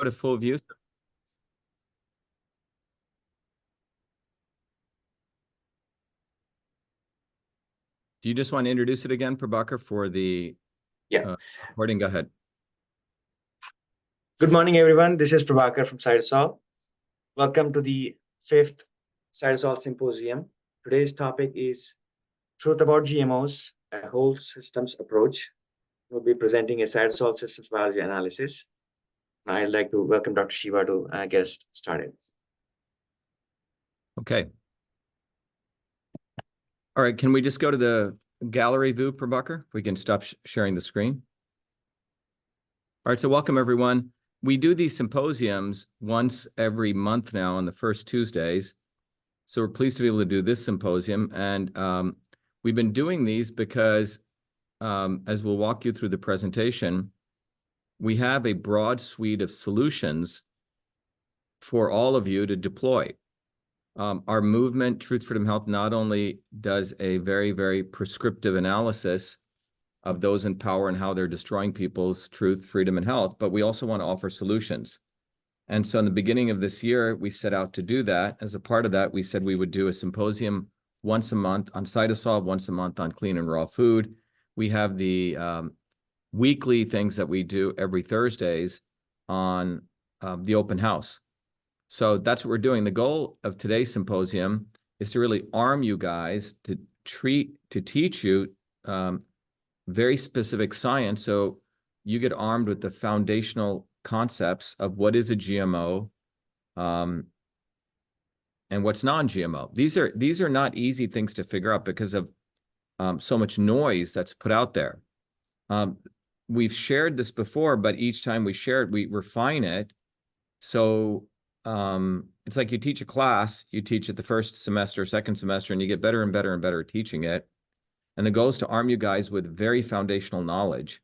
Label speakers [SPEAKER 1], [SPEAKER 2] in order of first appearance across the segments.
[SPEAKER 1] to full view. Do you just want to introduce it again, Prabhakar, for the recording? Go ahead.
[SPEAKER 2] Good morning, everyone. This is Prabhakar from CytoSolve. Welcome to the 5th CytoSolve Symposium. Today's topic is Truth About GMOs, a Whole Systems Approach. We'll be presenting a CytoSolve Systems Biology Analysis. I'd like to welcome Dr. Shiva to get us started.
[SPEAKER 1] Okay. All right, can we just go to the gallery view, Prabhakar? We can stop sharing the screen. All right, so welcome, everyone. We do these symposiums once every month now on the first Tuesdays. So we're pleased to be able to do this symposium. And we've been doing these because, as we'll walk you through the presentation, we have a broad suite of solutions for all of you to deploy. Our movement, Truth, Freedom, Health, not only does a very, very prescriptive analysis of those in power and how they're destroying people's truth, freedom, and health, but we also want to offer solutions. And so in the beginning of this year, we set out to do that. As a part of that, we said we would do a symposium once a month on CytoSolve, once a month on clean and raw food. We have the weekly things that we do every Thursdays on the open house. So that's what we're doing. The goal of today's symposium is to really arm you guys to teach you very specific science. So you get armed with the foundational concepts of what is a GMO and what's non-GMO. These are not easy things to figure out because of so much noise that's put out there. We've shared this before, but each time we share it, we refine it. So it's like you teach a class, you teach it the first semester, second semester, and you get better and better and better at teaching it. And the goal is to arm you guys with very foundational knowledge.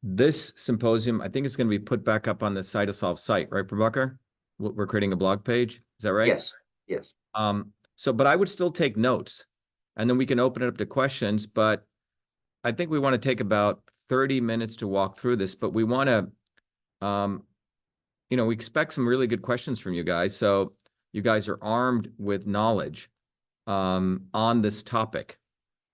[SPEAKER 1] This symposium, I think it's going to be put back up on the CytoSolve site, right, Prabhakar? We're creating a blog page. Is that right?
[SPEAKER 2] Yes, yes.
[SPEAKER 1] But I would still take notes, and then we can open it up to questions. But I think we want to take about 30 minutes to walk through this, but we want to, we expect some really good questions from you guys. So you guys are armed with knowledge on this topic.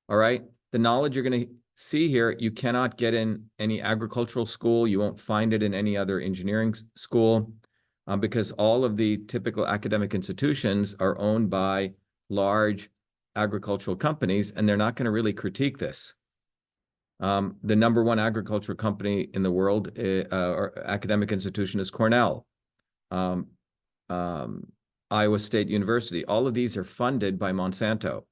[SPEAKER 1] All right. The knowledge you're going to see here, you cannot get in any agricultural school. You won't find it in any other engineering school because all of the typical academic institutions are owned by large agricultural companies, and they're not going to really critique this. The number one agricultural company in the world or academic institution is Cornell, Iowa State University. All of these are funded by Monsanto.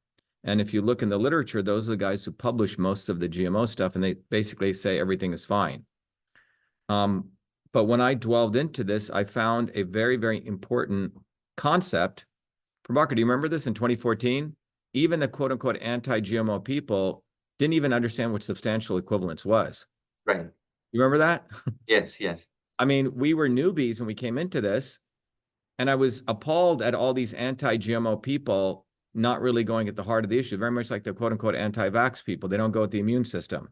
[SPEAKER 1] And if you look in the literature, those are the guys who publish most of the GMO stuff, and they basically say everything is fine. But when I delved into this, I found a very, very important concept. Prabhakar, do you remember this in 2014? Even the quote-unquote anti-GMO people didn't even understand what substantial equivalence was.
[SPEAKER 2] Right.
[SPEAKER 1] You remember that?
[SPEAKER 2] Yes, yes.
[SPEAKER 1] I mean, we were newbies when we came into this, and I was appalled at all these anti-GMO people not really going at the heart of the issue, very much like the quote-unquote anti-vax people. They don't go at the immune system.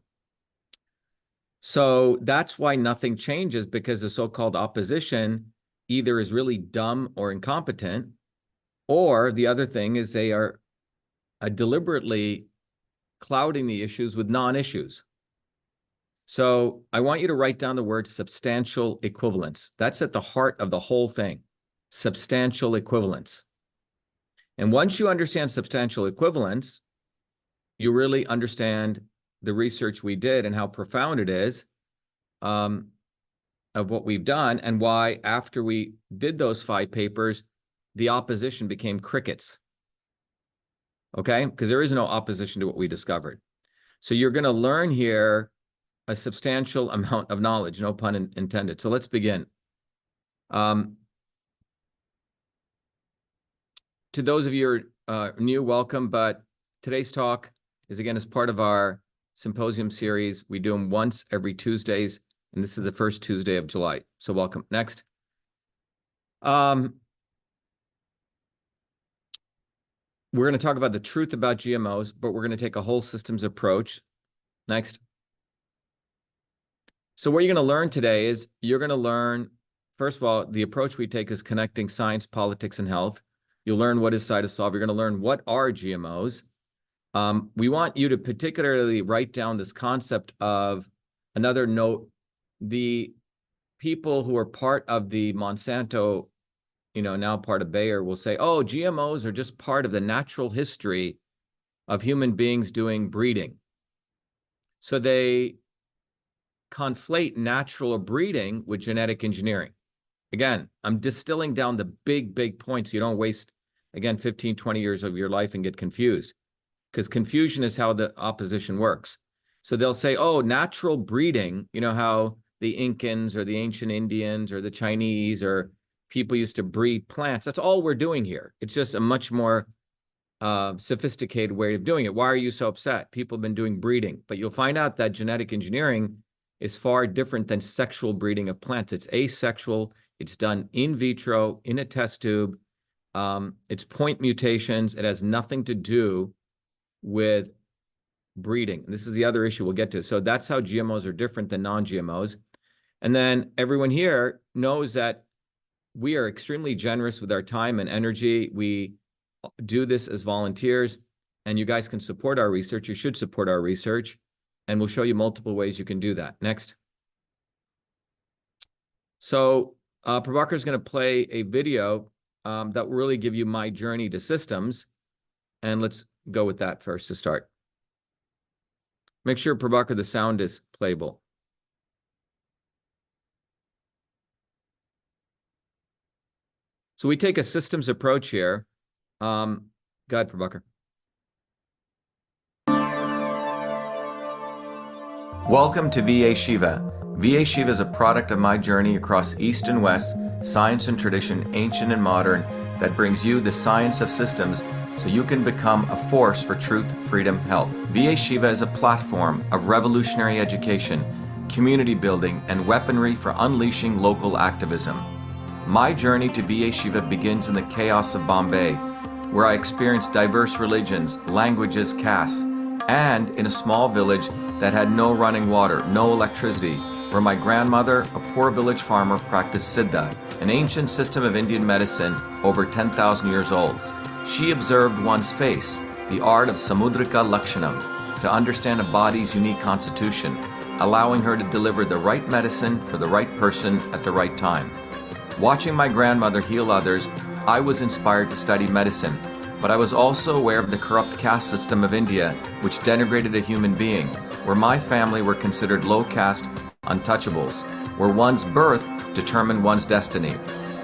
[SPEAKER 1] So that's why nothing changes, because the so-called opposition either is really dumb or incompetent, or the other thing is they are deliberately clouding the issues with non-issues. So I want you to write down the word substantial equivalence. That's at the heart of the whole thing, substantial equivalence. And once you understand substantial equivalence, you really understand the research we did and how profound it is of what we've done, and why after we did those 5 papers, the opposition became crickets. Okay? Because there is no opposition to what we discovered. So you're going to learn here a substantial amount of knowledge, no pun intended. So let's begin. To those of you who are new, welcome. But today's talk is, again, as part of our symposium series. We do them once every Tuesdays, and this is the first Tuesday of July. So welcome. Next. We're going to talk about the truth about GMOs, but we're going to take a whole systems approach. Next. So what you're going to learn today is you're going to learn first of all, the approach we take is connecting science, politics, and health. You'll learn what is CytoSolve. You're going to learn what are GMOs. We want you to particularly write down this concept of another note. The people who are part of the Monsanto, now part of Bayer, will say, oh, GMOs are just part of the natural history of human beings doing breeding. So they conflate natural breeding with genetic engineering. Again, I'm distilling down the big points. You don't waste, again, 15, 20 years of your life and get confused, because confusion is how the opposition works. So they'll say, oh, natural breeding, how the Incans or the ancient Indians or the Chinese or people used to breed plants. That's all we're doing here. It's just a much more sophisticated way of doing it. Why are you so upset? People have been doing breeding, but you'll find out that genetic engineering is far different than sexual breeding of plants. It's asexual. It's done in vitro, in a test tube. It's point mutations. It has nothing to do with breeding. This is the other issue we'll get to. So that's how GMOs are different than non-GMOs. And then everyone here knows that we are extremely generous with our time and energy. We do this as volunteers, and you guys can support our research. You should support our research, and we'll show you multiple ways you can do that. Next. So Prabhakar is going to play a video that will really give you my journey to systems. And let's go with that first to start. Make sure, Prabhakar, the sound is playable. So we take a systems approach here. Go ahead, Prabhakar. Welcome to VA Shiva. VA Shiva is a product of my journey across East and West, science and tradition, ancient and modern, that brings you the science of systems so you can become a force for truth, freedom, health. VA Shiva is a platform of revolutionary education, community building, and weaponry for unleashing local activism. My journey to VA Shiva begins in the chaos of Bombay, where I experienced diverse religions, languages, castes, and in a small village that had no running water, no electricity, where my grandmother, a poor village farmer, practiced Siddha, an ancient system of Indian medicine over 10,000 years old. She observed one's face, the art of Samudrika Lakshanam, to understand a body's unique constitution, allowing her to deliver the right medicine for the right person at the right time. Watching my grandmother heal others, I was inspired to study medicine, but I was also aware of the corrupt caste system of India, which denigrated a human being, where my family were considered low caste untouchables, where one's birth determined one's destiny.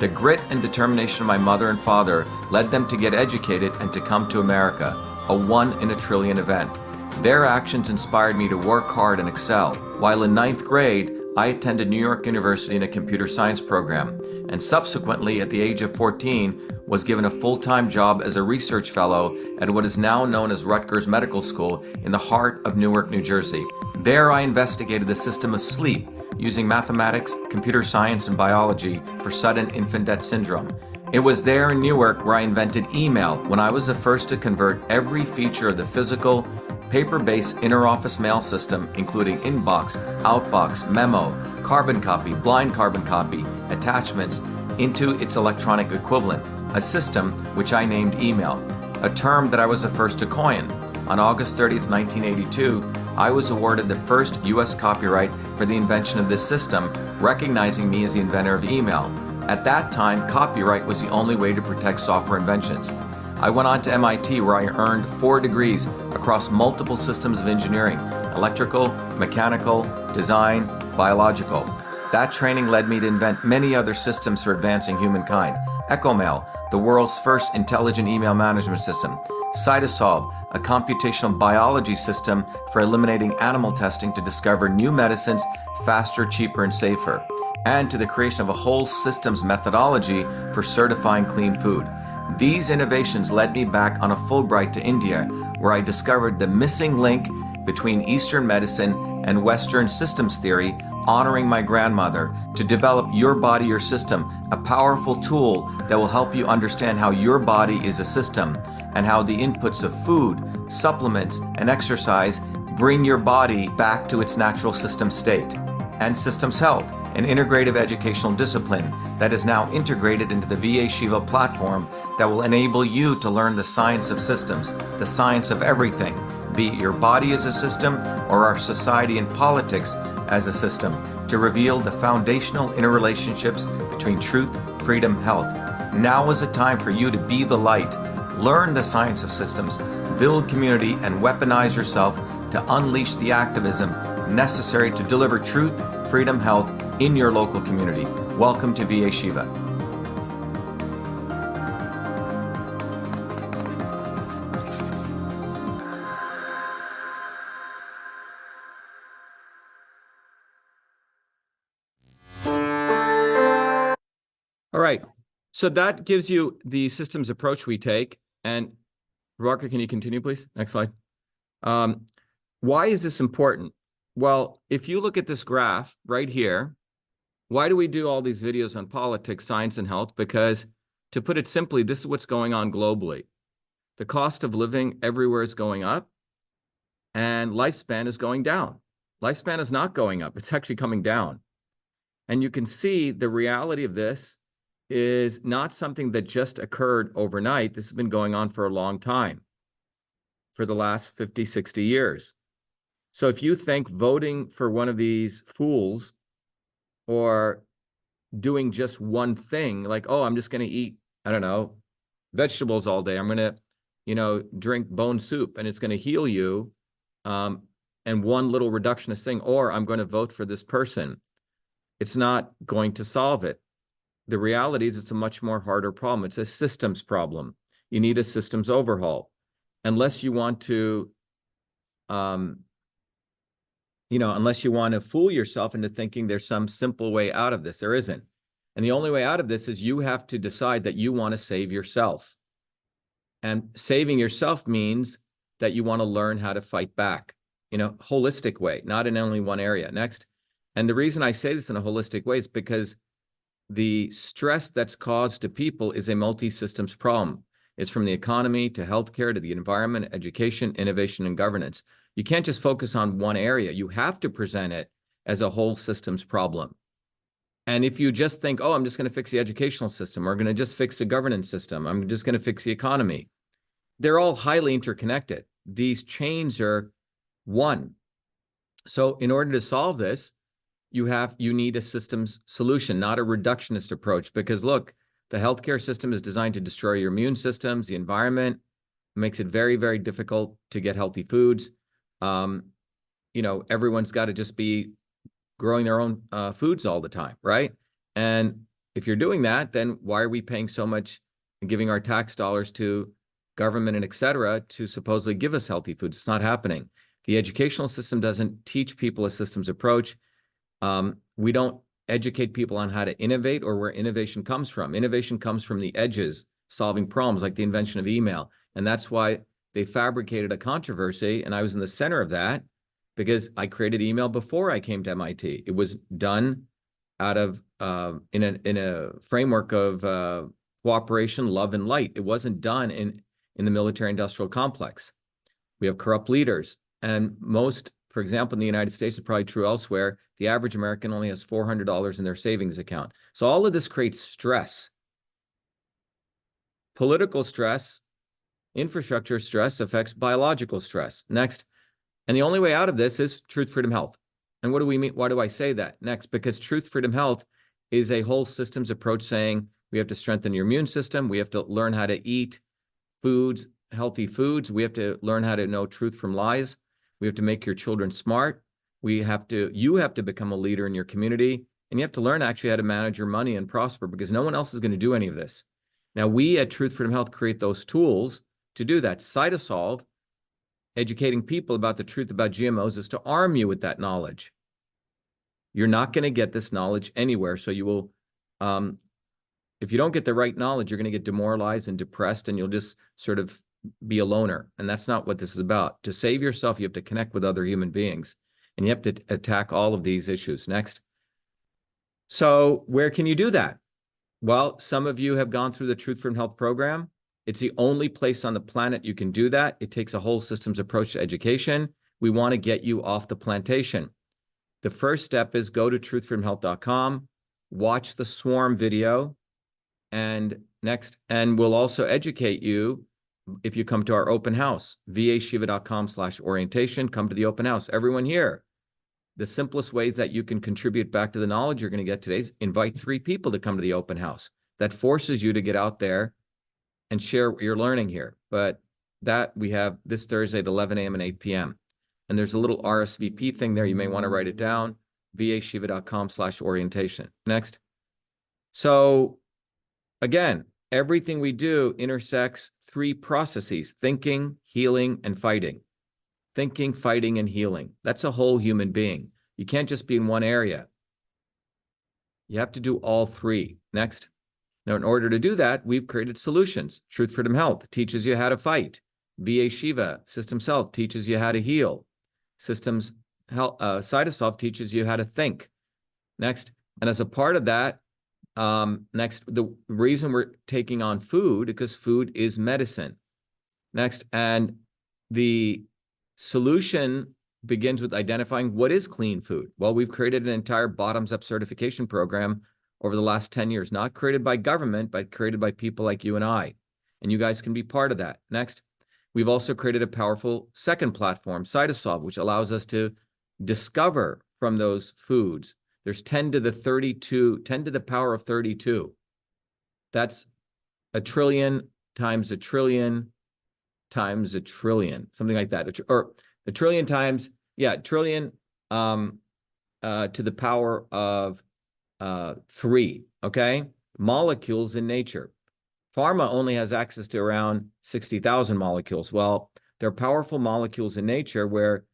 [SPEAKER 1] The grit and determination of my mother and father led them to get educated and to come to America, a 1 in a trillion event. Their actions inspired me to work hard and excel. While in 9th grade, I attended New York University in a computer science program, and subsequently, at the age of 14, was given a full-time job as a research fellow at what is now known as Rutgers Medical School in the heart of Newark, New Jersey. There I investigated the system of sleep using mathematics, computer science, and biology for sudden infant death syndrome. It was there in Newark where I invented email, when I was the first to convert every feature of the physical, paper-based interoffice mail system, including inbox, outbox, memo, carbon copy, blind carbon copy, attachments, into its electronic equivalent, a system which I named email, a term that I was the first to coin. On August 30th, 1982, I was awarded the first U.S. copyright for the invention of this system, recognizing me as the inventor of email. At that time, copyright was the only way to protect software inventions. I went on to MIT, where I earned 4 degrees across multiple systems of engineering: electrical, mechanical, design, biological. That training led me to invent many other systems for advancing humankind. EchoMail, the world's first intelligent email management system. CytoSolve, a computational biology system for eliminating animal testing to discover new medicines faster, cheaper, and safer. And to the creation of a whole systems methodology for certifying clean food. These innovations led me back on a Fulbright to India, where I discovered the missing link between Eastern medicine and Western systems theory, honoring my grandmother, to develop Your Body, Your System, a powerful tool that will help you understand how your body is a system and how the inputs of food, supplements, and exercise bring your body back to its natural system state. And systems health, an integrative educational discipline that is now integrated into the VA-SHIVA platform that will enable you to learn the science of systems, the science of everything, be it your body as a system or our society and politics as a system, to reveal the foundational interrelationships between truth, freedom, health. Now is the time for you to be the light, learn the science of systems, build community, and weaponize yourself to unleash the activism necessary to deliver truth, freedom, health in your local community. Welcome to VA-SHIVA. All right, so that gives you the systems approach we take. And Rebecca, can you continue, please? Next slide. Why is this important? Well, if you look at this graph right here, why do we do all these videos on politics, science, and health? Because, to put it simply, this is what's going on globally. The cost of living everywhere is going up, and lifespan is going down. Lifespan is not going up. It's actually coming down. And you can see the reality of this is not something that just occurred overnight. This has been going on for a long time, for the last 50, 60 years. So if you think voting for one of these fools or doing just one thing, like, oh, I'm just going to eat, I don't know, vegetables all day. I'm going to, drink bone soup and it's going to heal you. And one little reductionist thing, or I'm going to vote for this person. It's not going to solve it. The reality is it's a much more harder problem. It's a systems problem. You need a systems overhaul. Unless you want to, unless you want to fool yourself into thinking there's some simple way out of this, there isn't. And the only way out of this is you have to decide that you want to save yourself. And saving yourself means that you want to learn how to fight back in a holistic way, not in only one area. Next. And the reason I say this in a holistic way is because the stress that's caused to people is a multi-systems problem. It's from the economy to healthcare to the environment, education, innovation, and governance. You can't just focus on one area. You have to present it as a whole systems problem. And if you just think, oh, I'm just going to fix the educational system, or I'm going to just fix the governance system, I'm just going to fix the economy, they're all highly interconnected. These chains are one. So in order to solve this, you need a systems solution, not a reductionist approach. Because look, the healthcare system is designed to destroy your immune systems, the environment, makes it very, very difficult to get healthy foods. Everyone's got to just be growing their own foods all the time, right? And if you're doing that, then why are we paying so much and giving our tax dollars to government and et cetera to supposedly give us healthy foods? It's not happening. The educational system doesn't teach people a systems approach. We don't educate people on how to innovate or where innovation comes from. Innovation comes from the edges, solving problems like the invention of email. And that's why they fabricated a controversy. And I was in the center of that because I created email before I came to MIT. It was done out of, in a framework of cooperation, love, and light. It wasn't done in the military industrial complex. We have corrupt leaders. And most, for example, in the United States, it's probably true elsewhere, the average American only has $400 in their savings account. So all of this creates stress. Political stress, infrastructure stress affects biological stress. Next. And the only way out of this is truth, freedom, health. And what do we mean? Why do I say that? Next, because truth, freedom, health is a whole systems approach saying we have to strengthen your immune system. We have to learn how to eat foods, healthy foods. We have to learn how to know truth from lies. We have to make your children smart. You have to become a leader in your community, and you have to learn actually how to manage your money and prosper, because no one else is going to do any of this. Now, we at Truth, Freedom, Health create those tools to do that. CytoSolve, educating people about the truth about GMOs, is to arm you with that knowledge. You're not going to get this knowledge anywhere. So you will, if you don't get the right knowledge, you're going to get demoralized and depressed, and you'll just sort of be a loner. And that's not what this is about. To save yourself, you have to connect with other human beings, and you have to attack all of these issues. Next. So where can you do that? Well, some of you have gone through the Truth from Health program. It's the only place on the planet you can do that. It takes a whole systems approach to education. We want to get you off the plantation. The first step is go to truthfreedomhealth.com, watch the swarm video, and we'll also educate you if you come to our open house, vashiva.com/orientation, come to the open house. Everyone here, the simplest ways that you can contribute back to the knowledge you're going to get today is invite 3 people to come to the open house. That forces you to get out there and share what you're learning here. But that we have this Thursday at 11 a.m. and 8 p.m. And there's a little RSVP thing there. You may want to write it down, vashiva.com/orientation. Next. So again, everything we do intersects 3 processes: thinking, healing, and fighting. Thinking, fighting, and healing. That's a whole human being. You can't just be in one area. You have to do all 3. Next. Now, in order to do that, we've created solutions. Truth Freedom Health teaches you how to fight. VA Shiva, CytoSolve, teaches you how to heal. CytoSolve teaches you how to think. Next. And as a part of that, the reason we're taking on food, because food is medicine. Next. And the solution begins with identifying what is clean food. Well, we've created an entire bottoms-up certification program over the last 10 years, not created by government, but created by people like you and I. And you guys can be part of that. Next, we've also created a powerful second platform, CytoSolve, which allows us to discover from those foods. There's 10 to the power of 32. That's a trillion times a trillion times a trillion, something like that. Or a trillion times, trillion to the power of 3, okay? Molecules in nature. Pharma only has access to around 60,000 molecules. Well, they're powerful molecules in nature where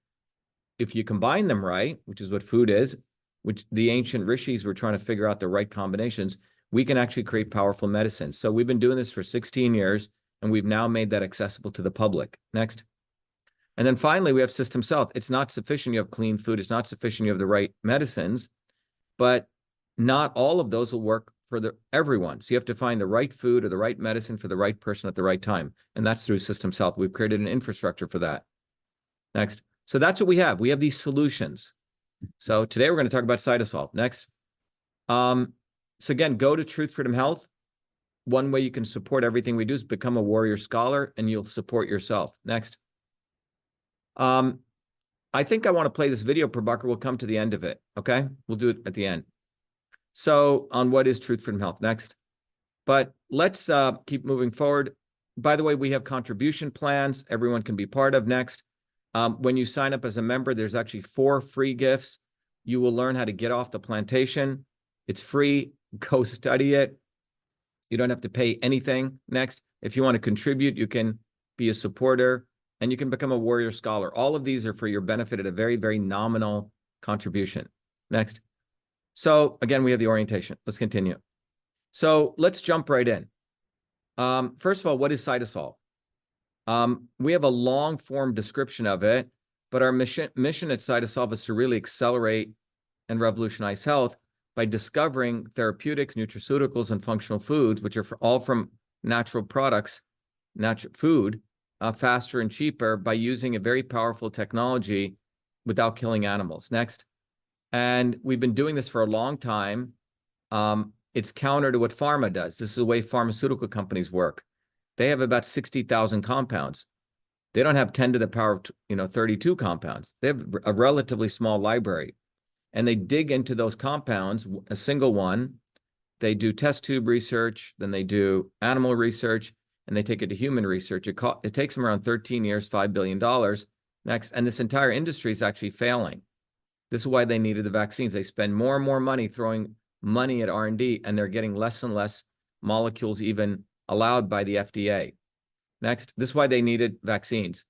[SPEAKER 1] if you combine them right, which is what food is, which the ancient rishis were trying to figure out the right combinations, we can actually create powerful medicines. So we've been doing this for 16 years, and we've now made that accessible to the public. Next. And then finally, we have systems health. It's not sufficient you have clean food. It's not sufficient you have the right medicines, but not all of those will work for everyone. So you have to find the right food or the right medicine for the right person at the right time. And that's through systems health. We've created an infrastructure for that. Next. So that's what we have. We have these solutions. So today we're going to talk about CytoSolve. Next. So again, go to Truth Freedom Health. One way you can support everything we do is become a warrior scholar, and you'll support yourself. Next. I think I want to play this video, Prabhakar. We'll come to the end of it. Okay. We'll do it at the end. So on what is Truth Freedom Health. Next. But let's keep moving forward. By the way, we have contribution plans everyone can be part of. Next. When you sign up as a member, there's actually 4 free gifts. You will learn how to get off the plantation. It's free. Go study it. You don't have to pay anything. Next. If you want to contribute, you can be a supporter and you can become a warrior scholar. All of these are for your benefit at a very, very nominal contribution. Next. So again, we have the orientation. Let's continue. So let's jump right in. First of all, what is CytoSolve? We have a long form description of it, but our mission at CytoSolve is to really accelerate and revolutionize health by discovering therapeutics, nutraceuticals, and functional foods, which are all from natural products, natural food, faster and cheaper by using a very powerful technology without killing animals. Next. And we've been doing this for a long time. It's counter to what pharma does. This is the way pharmaceutical companies work. They have about 60,000 compounds. They don't have 10 to the power of 32 compounds. They have a relatively small library. And they dig into those compounds, a single one. They do test tube research, then they do animal research, and they take it to human research. It takes them around 13 years, $5 billion. Next, and this entire industry is actually failing. This is why they needed the vaccines. They spend more and more money throwing money at R&D, and they're getting less and less molecules even allowed by the FDA. Next, this is why they needed vaccines,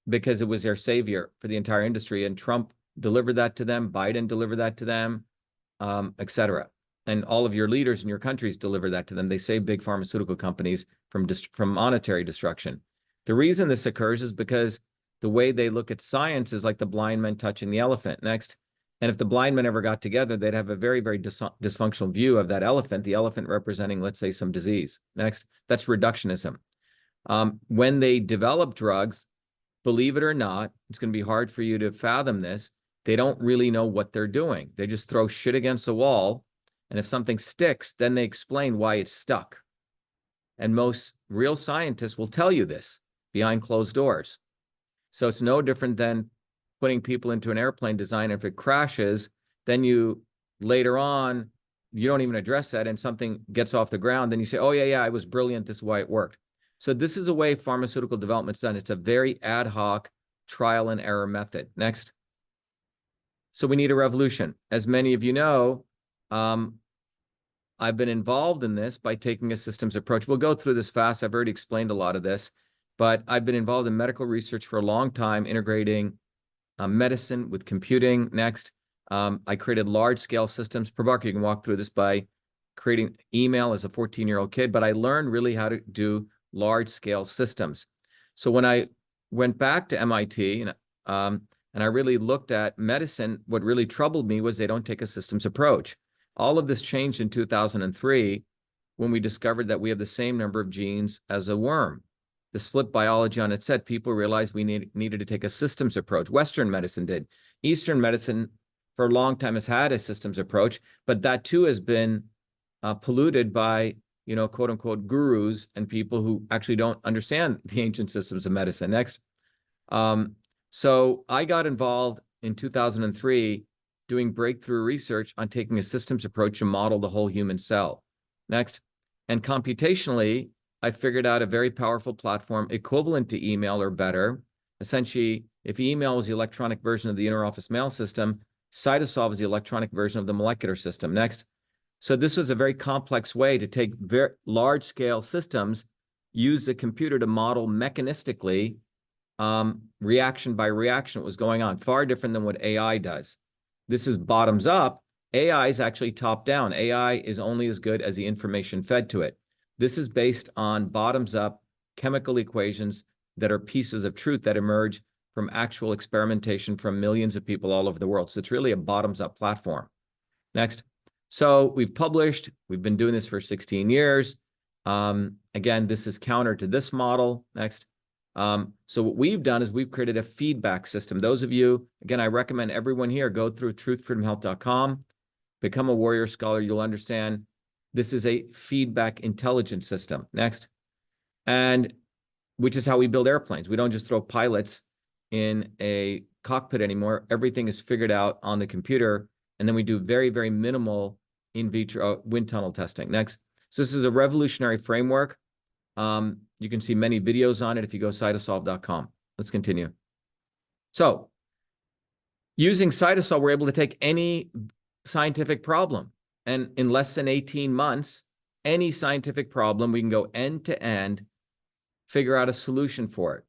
[SPEAKER 1] because it was their savior for the entire industry, and Trump delivered that to them, Biden delivered that to them, et cetera. And all of your leaders in your countries deliver that to them. They save big pharmaceutical companies from monetary destruction. The reason this occurs is because the way they look at science is like the blind men touching the elephant. Next. And if the blind men ever got together, they'd have a very, very dysfunctional view of that elephant, the elephant representing, let's say, some disease. Next. That's reductionism. When they develop drugs, believe it or not, it's going to be hard for you to fathom this. they don't really know what they're doing. They just throw shit against the wall. And if something sticks, then they explain why it's stuck. And most real scientists will tell you this behind closed doors. So it's no different than putting people into an airplane design. If it crashes, then you later on, you don't even address that and something gets off the ground. Then you say, oh, yeah, I was brilliant. This is why it worked. So this is the way pharmaceutical development's done. It's a very ad hoc trial and error method. Next. So we need a revolution. As many of you know, I've been involved in this by taking a systems approach. We'll go through this fast. I've already explained a lot of this, but I've been involved in medical research for a long time, integrating medicine with computing. Next, I created large-scale systems. Prabhakar, you can walk through this by creating email as a 14-year-old kid, but I learned really how to do large-scale systems. So when I went back to MIT and I really looked at medicine, what really troubled me was they don't take a systems approach. All of this changed in 2003 when we discovered that we have the same number of genes as a worm. This flipped biology on its head. People realized we needed to take a systems approach. Western medicine did. Eastern medicine for a long time has had a systems approach, but that too has been polluted by, quote unquote, gurus and people who actually don't understand the ancient systems of medicine. Next. So I got involved in 2003 doing breakthrough research on taking a systems approach to model the whole human cell. Next. And computationally, I figured out a very powerful platform equivalent to email or better. Essentially, if email was the electronic version of the interoffice mail system, CytoSolve is the electronic version of the molecular system. Next. So this was a very complex way to take very large-scale systems, use the computer to model mechanistically reaction by reaction what was going on, far different than what AI does. This is bottoms up. AI is actually top down. AI is only as good as the information fed to it. This is based on bottoms up chemical equations that are pieces of truth that emerge from actual experimentation from millions of people all over the world. So it's really a bottoms up platform. Next. So we've been doing this for 16 years. Again, this is counter to this model. Next. So what we've done is we've created a feedback system. Those of you, again, I recommend everyone here go through truthfreedomhealth.com, become a warrior scholar. You'll understand this is a feedback intelligence system. Next. And which is how we build airplanes. We don't just throw pilots in a cockpit anymore. Everything is figured out on the computer. And then we do very, very minimal in vitro wind tunnel testing. Next. So this is a revolutionary framework. You can see many videos on it if you go cytosolve.com. Let's continue. So using CytoSolve, we're able to take any scientific problem. And in less than 18 months, any scientific problem, we can go end to end, figure out a solution for it.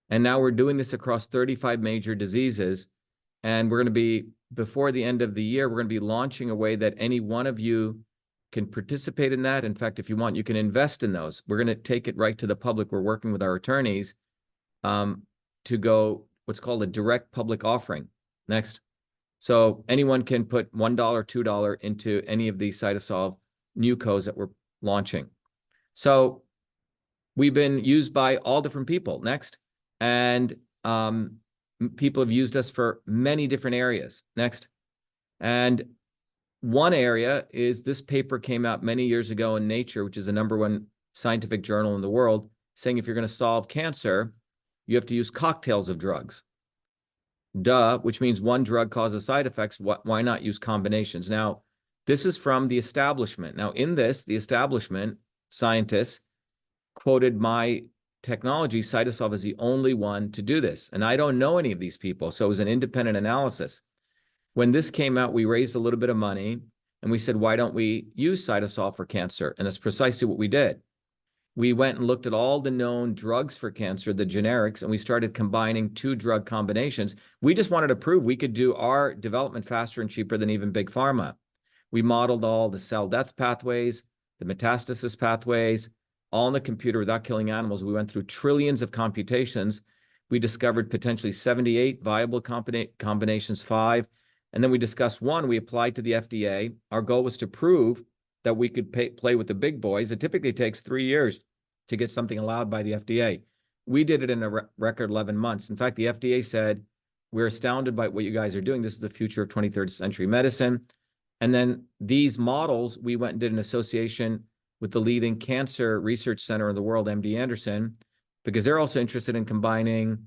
[SPEAKER 1] And now we're doing this across 35 major diseases. And we're going to be, before the end of the year, we're going to be launching a way that any one of you can participate in that. In fact, if you want, you can invest in those. We're going to take it right to the public. We're working with our attorneys to go what's called a direct public offering. Next. So anyone can put $1, $2 into any of these CytoSolve new codes that we're launching. So we've been used by all different people. Next. And people have used us for many different areas. Next. And one area is this paper came out many years ago in Nature, which is the #1 scientific journal in the world, saying if you're going to solve cancer, you have to use cocktails of drugs. Duh, which means one drug causes side effects. Why not use combinations? Now, this is from the establishment. Now, in this, the establishment scientists quoted my technology, CytoSolve, is the only one to do this. And I don't know any of these people. So it was an independent analysis. When this came out, we raised a little bit of money and we said, why don't we use CytoSolve for cancer? And that's precisely what we did. We went and looked at all the known drugs for cancer, the generics, and we started combining 2 drug combinations. We just wanted to prove we could do our development faster and cheaper than even big pharma. We modeled all the cell death pathways, the metastasis pathways, all in the computer without killing animals. We went through trillions of computations. We discovered potentially 78 viable combinations, 5. And then we discussed 1, we applied to the FDA. Our goal was to prove that we could play with the big boys. It typically takes 3 years to get something allowed by the FDA. We did it in a record 11 months. In fact, the FDA said, we're astounded by what you guys are doing. This is the future of 23rd century medicine. And then these models, we went and did an association with the leading cancer research center in the world, MD Anderson, because they're also interested in combining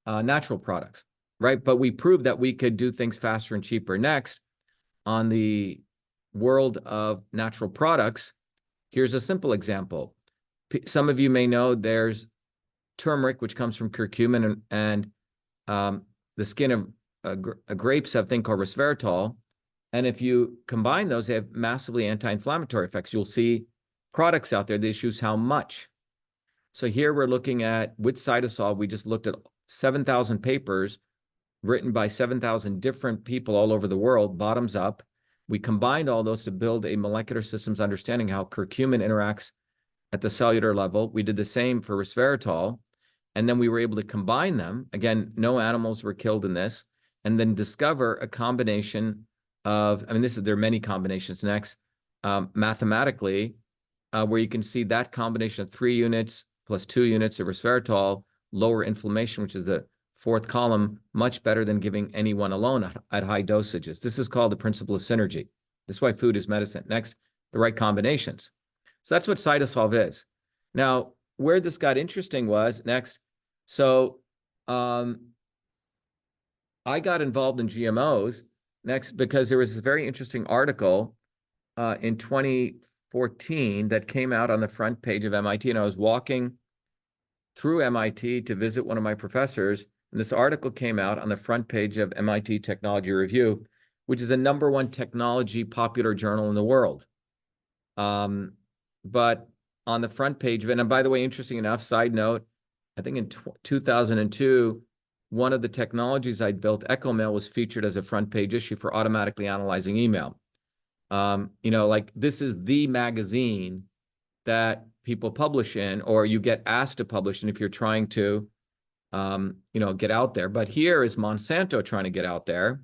[SPEAKER 1] natural products, right? But we proved that we could do things faster and cheaper. Next, on the world of natural products, here's a simple example. Some of you may know there's turmeric, which comes from curcumin, and the skin of grapes have a thing called resveratrol. And if you combine those, they have massively anti-inflammatory effects. You'll see products out there that choose how much. So here we're looking at, with CytoSolve, we just looked at 7,000 papers written by 7,000 different people all over the world, bottoms up. We combined all those to build a molecular systems understanding how curcumin interacts at the cellular level. We did the same for resveratrol. And then we were able to combine them. Again, no animals were killed in this. And then discover a combination of, there are many combinations next, mathematically, where you can see that combination of 3 units plus 2 units of resveratrol, lower inflammation, which is the 4th column, much better than giving anyone alone at high dosages. This is called the principle of synergy. This is why food is medicine. Next, the right combinations. So that's what CytoSolve is. Now, where this got interesting was, next, so I got involved in GMOs, next, because there was this very interesting article in 2014 that came out on the front page of MIT, and I was walking through MIT to visit one of my professors, and this article came out on the front page of MIT Technology Review, which is the #1 technology popular journal in the world. But on the front page of it, and by the way, interesting enough, side note, I think in 2002, one of the technologies I built, EchoMail, was featured as a front page issue for automatically analyzing email. Like this is the magazine that people publish in, or you get asked to publish in if you're trying to, get out there. But here is Monsanto trying to get out there.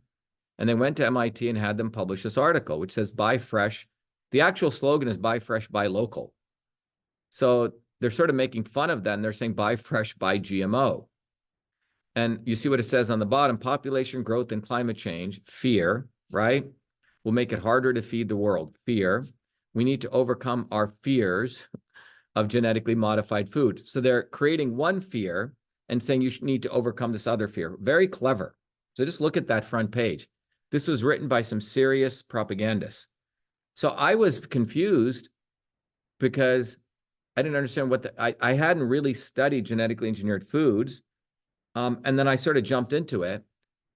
[SPEAKER 1] And they went to MIT and had them publish this article, which says, buy fresh. The actual slogan is buy fresh, buy local. So they're sort of making fun of that, and they're saying buy fresh, buy GMO. And you see what it says on the bottom: population growth and climate change, fear, right, will make it harder to feed the world. Fear. We need to overcome our fears of genetically modified food. So they're creating one fear and saying you need to overcome this other fear. Very clever. So just look at that front page. This was written by some serious propagandists. So I was confused because I didn't understand I hadn't really studied genetically engineered foods. And then I sort of jumped into it,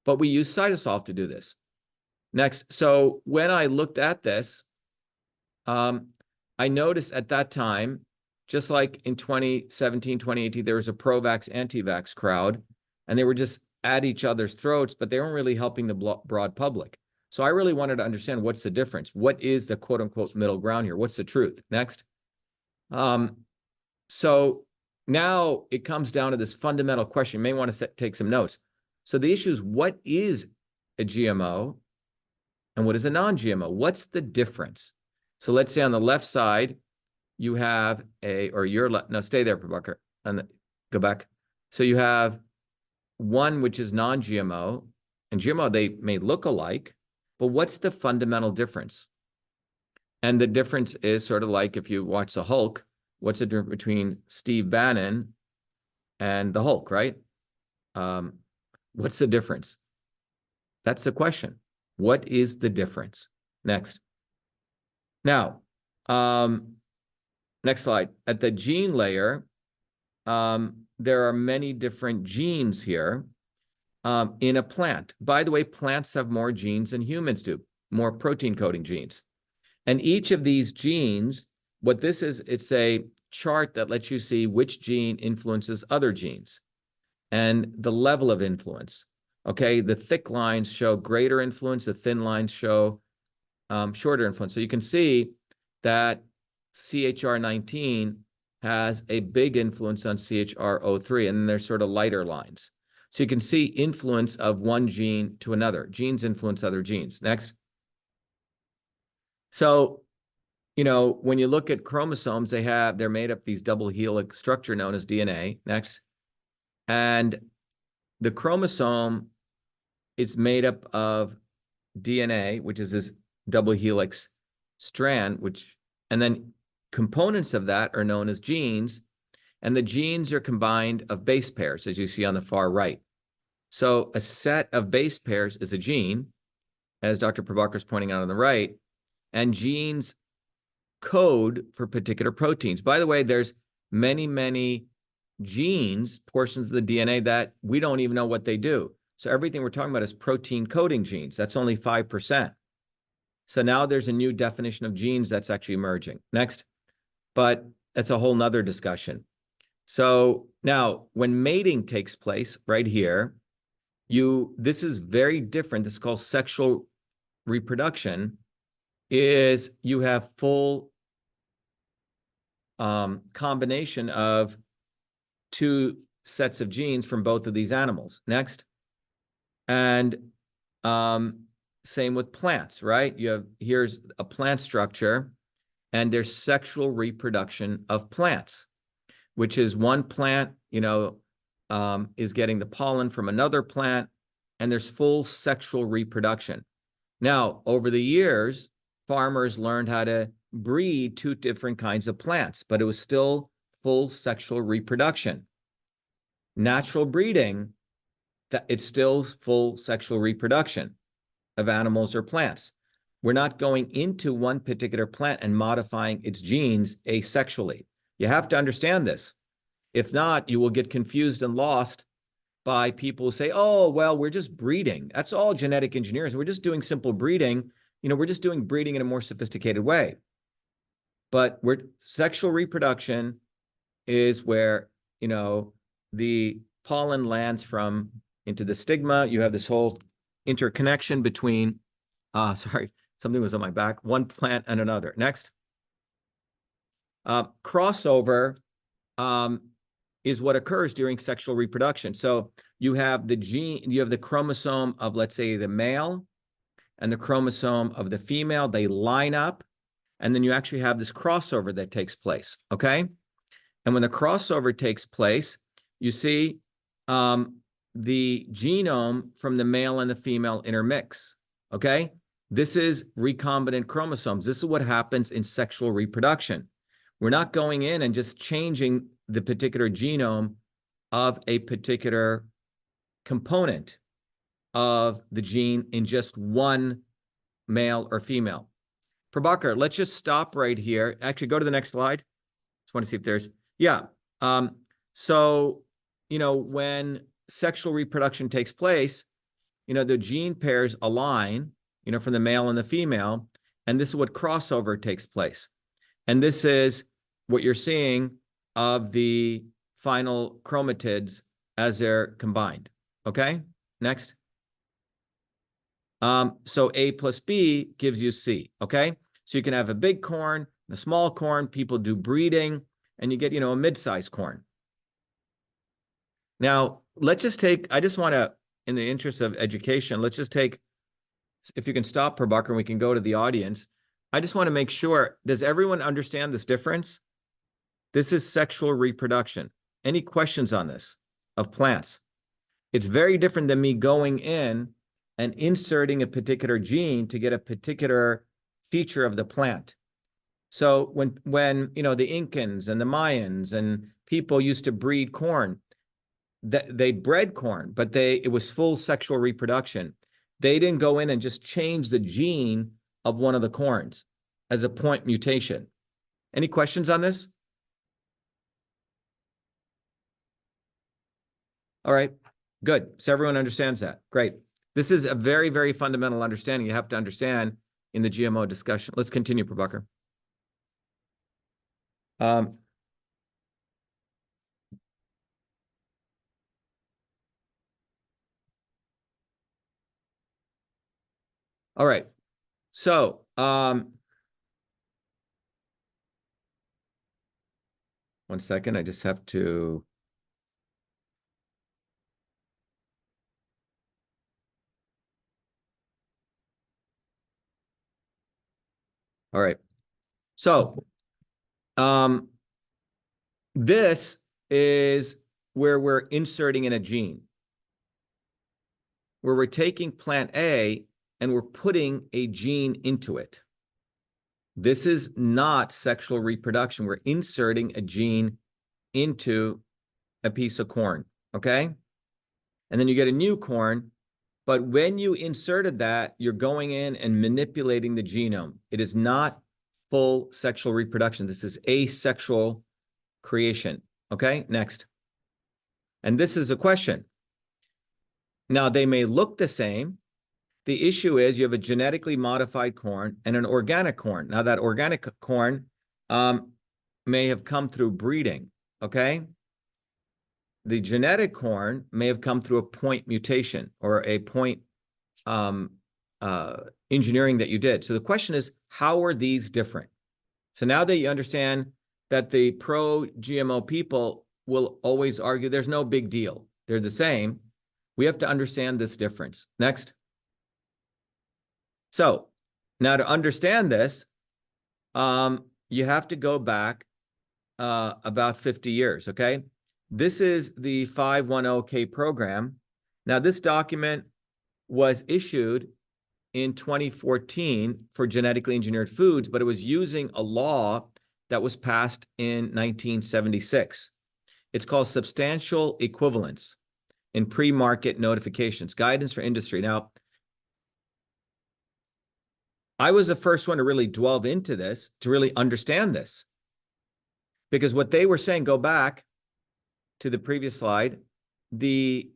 [SPEAKER 1] but we use CytoSolve to do this. Next, so when I looked at this, I noticed at that time, just like in 2017, 2018, there was a pro-vax, anti-vax crowd, and they were just at each other's throats, but they weren't really helping the broad public. So I really wanted to understand what's the difference. What is the quote unquote middle ground here? What's the truth? Next. So now it comes down to this fundamental question. You may want to take some notes. So the issue is, what is a GMO and what is a non-GMO? What's the difference? So let's say on the left side, you have stay there, Prabhakar, and go back. So you have one which is non-GMO, and GMO, they may look alike, but what's the fundamental difference? And the difference is sort of like if you watch the Hulk, what's the difference between Steve Bannon and the Hulk, right? What's the difference? That's the question. What is the difference? Next. Now, next slide. At the gene layer, there are many different genes here in a plant. By the way, plants have more genes than humans do, more protein coding genes. And each of these genes, what this is, it's a chart that lets you see which gene influences other genes and the level of influence. Okay, the thick lines show greater influence, the thin lines show shorter influence. So you can see that CHR19 has a big influence on CHR03, and then there's sort of lighter lines. So you can see influence of one gene to another. Genes influence other genes. Next. So, when you look at chromosomes, they're made up these double helix structure known as DNA. Next. And the chromosome it's made up of DNA, which is this double helix strand, and then components of that are known as genes, and the genes are combined of base pairs, as you see on the far right. So a set of base pairs is a gene, as Dr. Prabhakar is pointing out on the right, and genes code for particular proteins. By the way, there's many, many genes, portions of the DNA that we don't even know what they do. So everything we're talking about is protein coding genes. That's only 5%. So now there's a new definition of genes that's actually emerging. Next, but that's a whole nother discussion. So now when mating takes place right here, this is very different. This is called sexual reproduction, is you have full combination of two sets of genes from both of these animals. Next. And same with plants, right? Here's a plant structure, and there's sexual reproduction of plants, which is one plant, is getting the pollen from another plant, and there's full sexual reproduction. Now, over the years, farmers learned how to breed two different kinds of plants, but it was still full sexual reproduction. Natural breeding, it's still full sexual reproduction of animals or plants. We're not going into one particular plant and modifying its genes asexually. You have to understand this. If not, you will get confused and lost by people who say, oh, well, we're just breeding. That's all genetic engineers. We're just doing simple breeding. We're just doing breeding in a more sophisticated way. But sexual reproduction is where, the pollen lands into the stigma. You have this whole interconnection between, sorry, something was on my back, one plant and another. Next. Crossover is what occurs during sexual reproduction. So you have the chromosome of, let's say, the male and the chromosome of the female. They line up, and then you actually have this crossover that takes place, okay? And when the crossover takes place, you see the genome from the male and the female intermix, okay? This is recombinant chromosomes. This is what happens in sexual reproduction. We're not going in and just changing the particular genome of a particular component of the gene in just one male or female. Prabhakar, let's just stop right here. Actually, go to the next slide. Just want to see if there's, yeah. So, when sexual reproduction takes place, the gene pairs align, from the male and the female, and this is what crossover takes place. And this is what you're seeing of the final chromatids as they're combined. Okay, next. So A plus B gives you C, okay? So you can have a big corn and a small corn. People do breeding, and you get, a mid-sized corn. Now, let's just take, I just want to, in the interest of education, let's just take, if you can stop, Prabhakar, and we can go to the audience. I just want to make sure, does everyone understand this difference? This is sexual reproduction. Any questions on this of plants? It's very different than me going in and inserting a particular gene to get a particular feature of the plant. So when the Incans and the Mayans and people used to breed corn, they bred corn, but it was full sexual reproduction. They didn't go in and just change the gene of one of the corns as a point mutation. Any questions on this? All right, good. So everyone understands that. Great. This is a very, very fundamental understanding you have to understand in the GMO discussion. Let's continue, Prabhakar. All right. So, one second, I just have to. All right. So, this is where we're inserting in a gene. where we're taking plant A and we're putting a gene into it. This is not sexual reproduction. We're inserting a gene into a piece of corn, okay? And then you get a new corn, but when you inserted that, you're going in and manipulating the genome. It is not full sexual reproduction. This is asexual creation, okay? Next. And this is a question. Now, they may look the same. The issue is you have a genetically modified corn and an organic corn. Now, that organic corn may have come through breeding, okay? The genetic corn may have come through a point mutation or a point engineering that you did. So the question is, how are these different? So now that you understand that the pro-GMO people will always argue there's no big deal, they're the same, we have to understand this difference. Next. So now to understand this, you have to go back about 50 years, okay? This is the 510K program. Now, this document was issued in 2014 for genetically engineered foods, but it was using a law that was passed in 1976. It's called Substantial Equivalence in Pre-Market Notifications, Guidance for Industry. Now, I was the first one to really delve into this, to really understand this. Because what they were saying, go back to the previous slide, the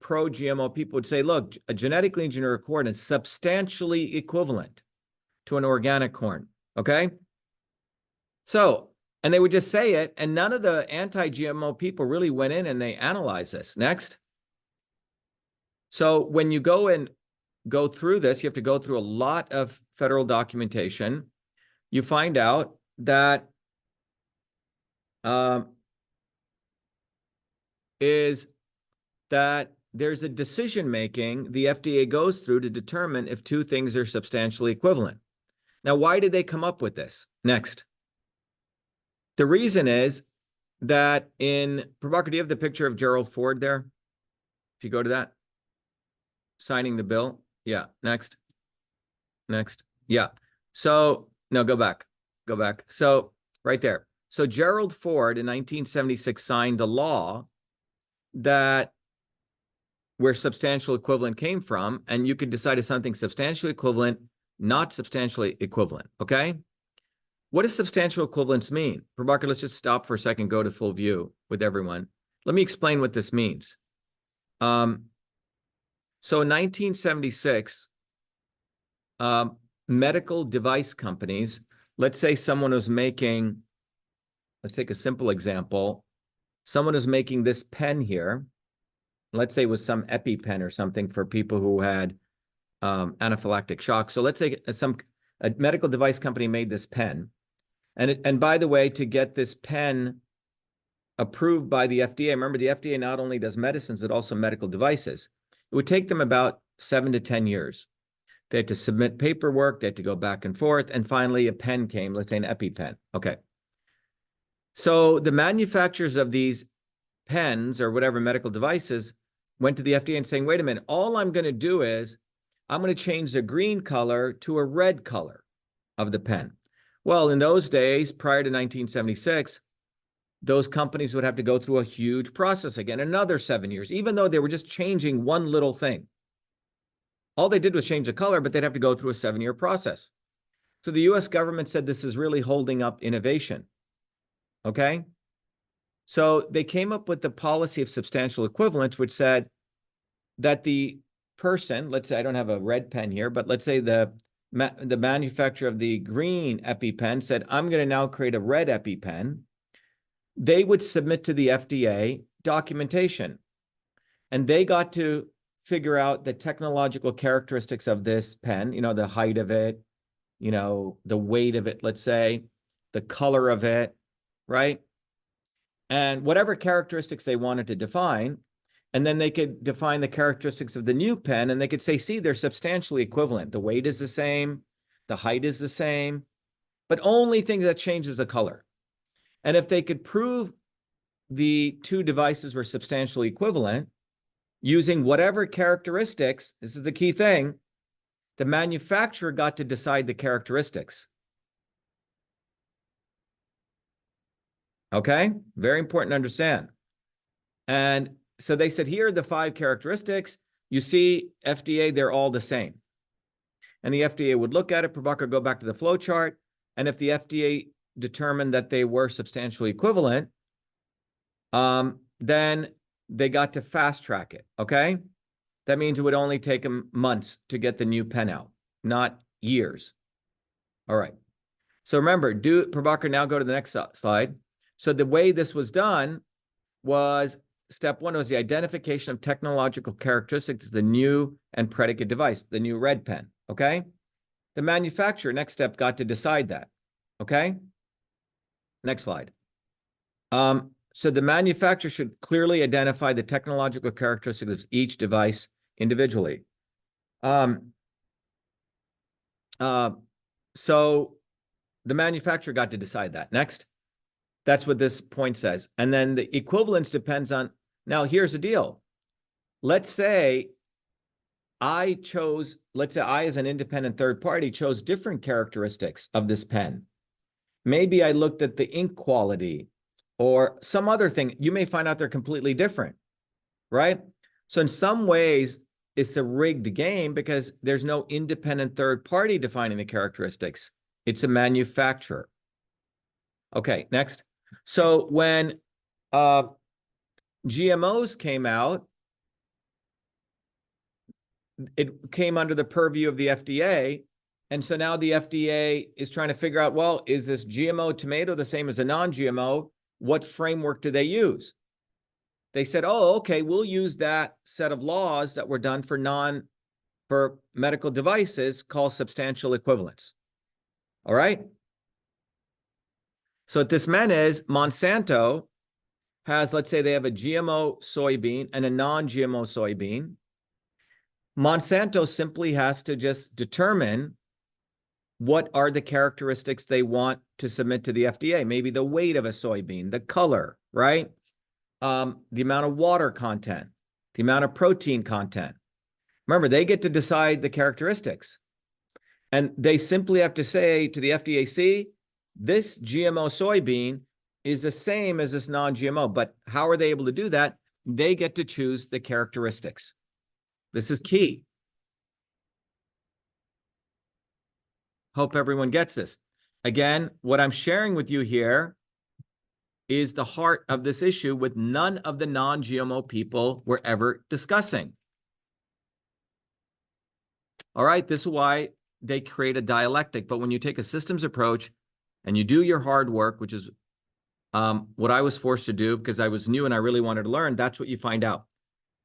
[SPEAKER 1] pro-GMO people would say, look, a genetically engineered corn is substantially equivalent to an organic corn, okay? So, and they would just say it, and none of the anti-GMO people really went in and they analyzed this. Next. So when you go through this, you have to go through a lot of federal documentation. You find out that is that there's a decision-making the FDA goes through to determine if two things are substantially equivalent. Now, why did they come up with this? Next. The reason is that Prabhakar, do you have the picture of Gerald Ford there? If you go to that, signing the bill. Yeah, next. Next. Yeah. So, no, go back. Go back. So, right there. So, Gerald Ford in 1976 signed a law that where substantial equivalent came from, and you could decide if something's substantially equivalent, not substantially equivalent, okay? What does substantial equivalence mean? Prabhakar, let's just stop for a second, go to full view with everyone. Let me explain what this means. So in 1976, medical device companies, let's say someone was making, let's take a simple example. Someone is making this pen here. Let's say it was some EpiPen or something for people who had anaphylactic shock. So let's say a medical device company made this pen. And by the way, to get this pen approved by the FDA, remember the FDA not only does medicines, but also medical devices. It would take them about 7 to 10 years. They had to submit paperwork, they had to go back and forth, and finally a pen came, let's say an EpiPen. Okay. So the manufacturers of these pens or whatever medical devices went to the FDA and saying, wait a minute, all I'm going to do is I'm going to change the green color to a red color of the pen. Well, in those days, prior to 1976, those companies would have to go through a huge process again, another 7 years, even though they were just changing one little thing. All they did was change the color, but they'd have to go through a 7-year process. So the US government said this is really holding up innovation. Okay? So they came up with the policy of substantial equivalence, which said that the person, let's say I don't have a red pen here, but let's say the manufacturer of the green EpiPen said, I'm going to now create a red EpiPen. They would submit to the FDA documentation, and they got to figure out the technological characteristics of this pen, you know, the height of it, you know, the weight of it, let's say, the color of it, right? And whatever characteristics they wanted to define, and then they could define the characteristics of the new pen, and they could say, see, they're substantially equivalent. The weight is the same, the height is the same, but only thing that changes is the color. And if they could prove the two devices were substantially equivalent, using whatever characteristics, this is the key thing, the manufacturer got to decide the characteristics. Okay, very important to understand. And so they said, here are the 5 characteristics. You see, FDA, they're all the same. And the FDA would look at it, Prabhakar, go back to the flow chart. And if the FDA determined that they were substantially equivalent, then they got to fast track it, okay? That means it would only take them months to get the new pen out, not years. All right. So remember, Prabhakar, now go to the next slide. So the way this was done was, step 1 was the identification of technological characteristics of the new and predicate device, the new red pen, okay? The manufacturer, next step, got to decide that, okay? Next slide. So the manufacturer should clearly identify the technological characteristics of each device individually. So the manufacturer got to decide that. Next. That's what this point says. And then the equivalence depends on, now here's the deal. Let's say I as an independent third party chose different characteristics of this pen. Maybe I looked at the ink quality or some other thing. You may find out they're completely different, right? So in some ways, it's a rigged game because there's no independent third party defining the characteristics. It's a manufacturer. Okay, next. So when GMOs came out, it came under the purview of the FDA. And so now the FDA is trying to figure out, well, is this GMO tomato the same as a non-GMO? What framework do they use? They said, oh, okay, we'll use that set of laws that were done for medical devices called substantial equivalence. All right? So what this meant is Monsanto has, let's say they have a GMO soybean and a non-GMO soybean. Monsanto simply has to just determine what are the characteristics they want to submit to the FDA. Maybe the weight of a soybean, the color, right? The amount of water content, the amount of protein content. Remember, they get to decide the characteristics. And they simply have to say to the FDA, see, this GMO soybean is the same as this non-GMO. But how are they able to do that? They get to choose the characteristics. This is key. Hope everyone gets this. Again, what I'm sharing with you here is the heart of this issue with none of the non-GMO people we're ever discussing. All right, this is why they create a dialectic. But when you take a systems approach and you do your hard work, which is what I was forced to do because I was new and I really wanted to learn, that's what you find out.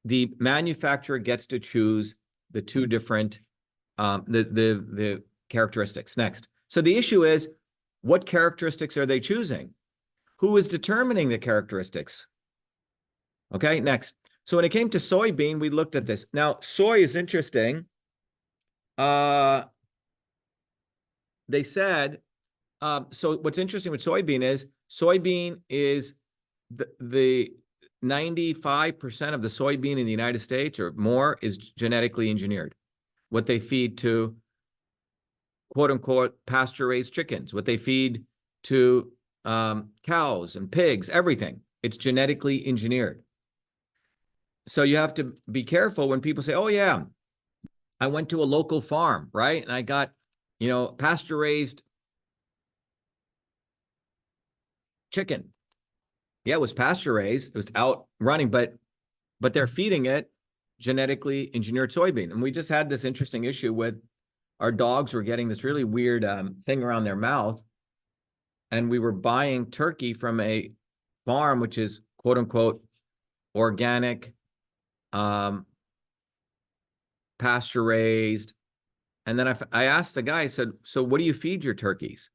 [SPEAKER 1] The manufacturer gets to choose the two different, the characteristics. Next. So the issue is, what characteristics are they choosing? Who is determining the characteristics? Okay, next. So when it came to soybean, we looked at this. Now, soy is interesting. They said, so what's interesting with soybean is the 95% of the soybean in the United States or more is genetically engineered. What they feed to quote unquote pasture-raised chickens, what they feed to cows and pigs, everything. It's genetically engineered. So you have to be careful when people say, oh yeah, I went to a local farm, right? And I got, pasture-raised chicken. Yeah, it was pasture-raised. It was out running, but they're feeding it genetically engineered soybean. And we just had this interesting issue with our dogs were getting this really weird thing around their mouth. And we were buying turkey from a farm, which is quote unquote organic, pasture raised. And then I asked the guy, I said, so what do you feed your turkeys?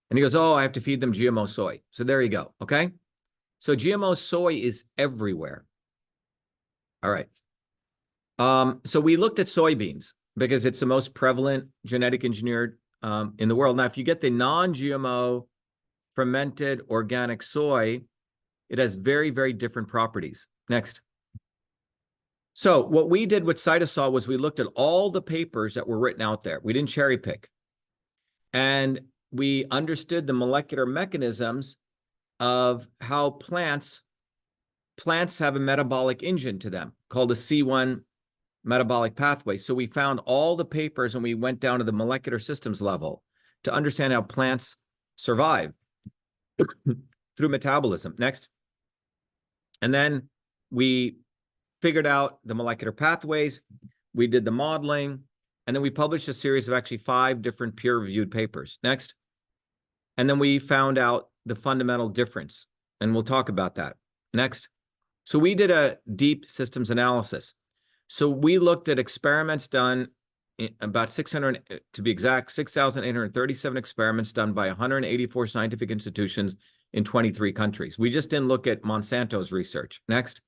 [SPEAKER 1] And he goes, oh, I have to feed them GMO soy. So there you go. Okay. So GMO soy is everywhere. All right. So we looked at soybeans because it's the most prevalent genetic engineered in the world. Now, if you get the non-GMO fermented organic soy, it has very, very different properties. Next. So what we did with CytoSolve was we looked at all the papers that were written out there. We didn't cherry pick. And we understood the molecular mechanisms of how plants have a metabolic engine to them called a C1 metabolic pathway. So we found all the papers and we went down to the molecular systems level to understand how plants survive through metabolism. Next. And then we figured out the molecular pathways, we did the modeling, and then we published a series of actually 5 different peer-reviewed papers. Next. And then we found out the fundamental difference, and we'll talk about that. Next. So we did a deep systems analysis. So we looked at experiments done, about 600, to be exact, 6,837 experiments done by 184 scientific institutions in 23 countries. We just didn't look at Monsanto's research. Next.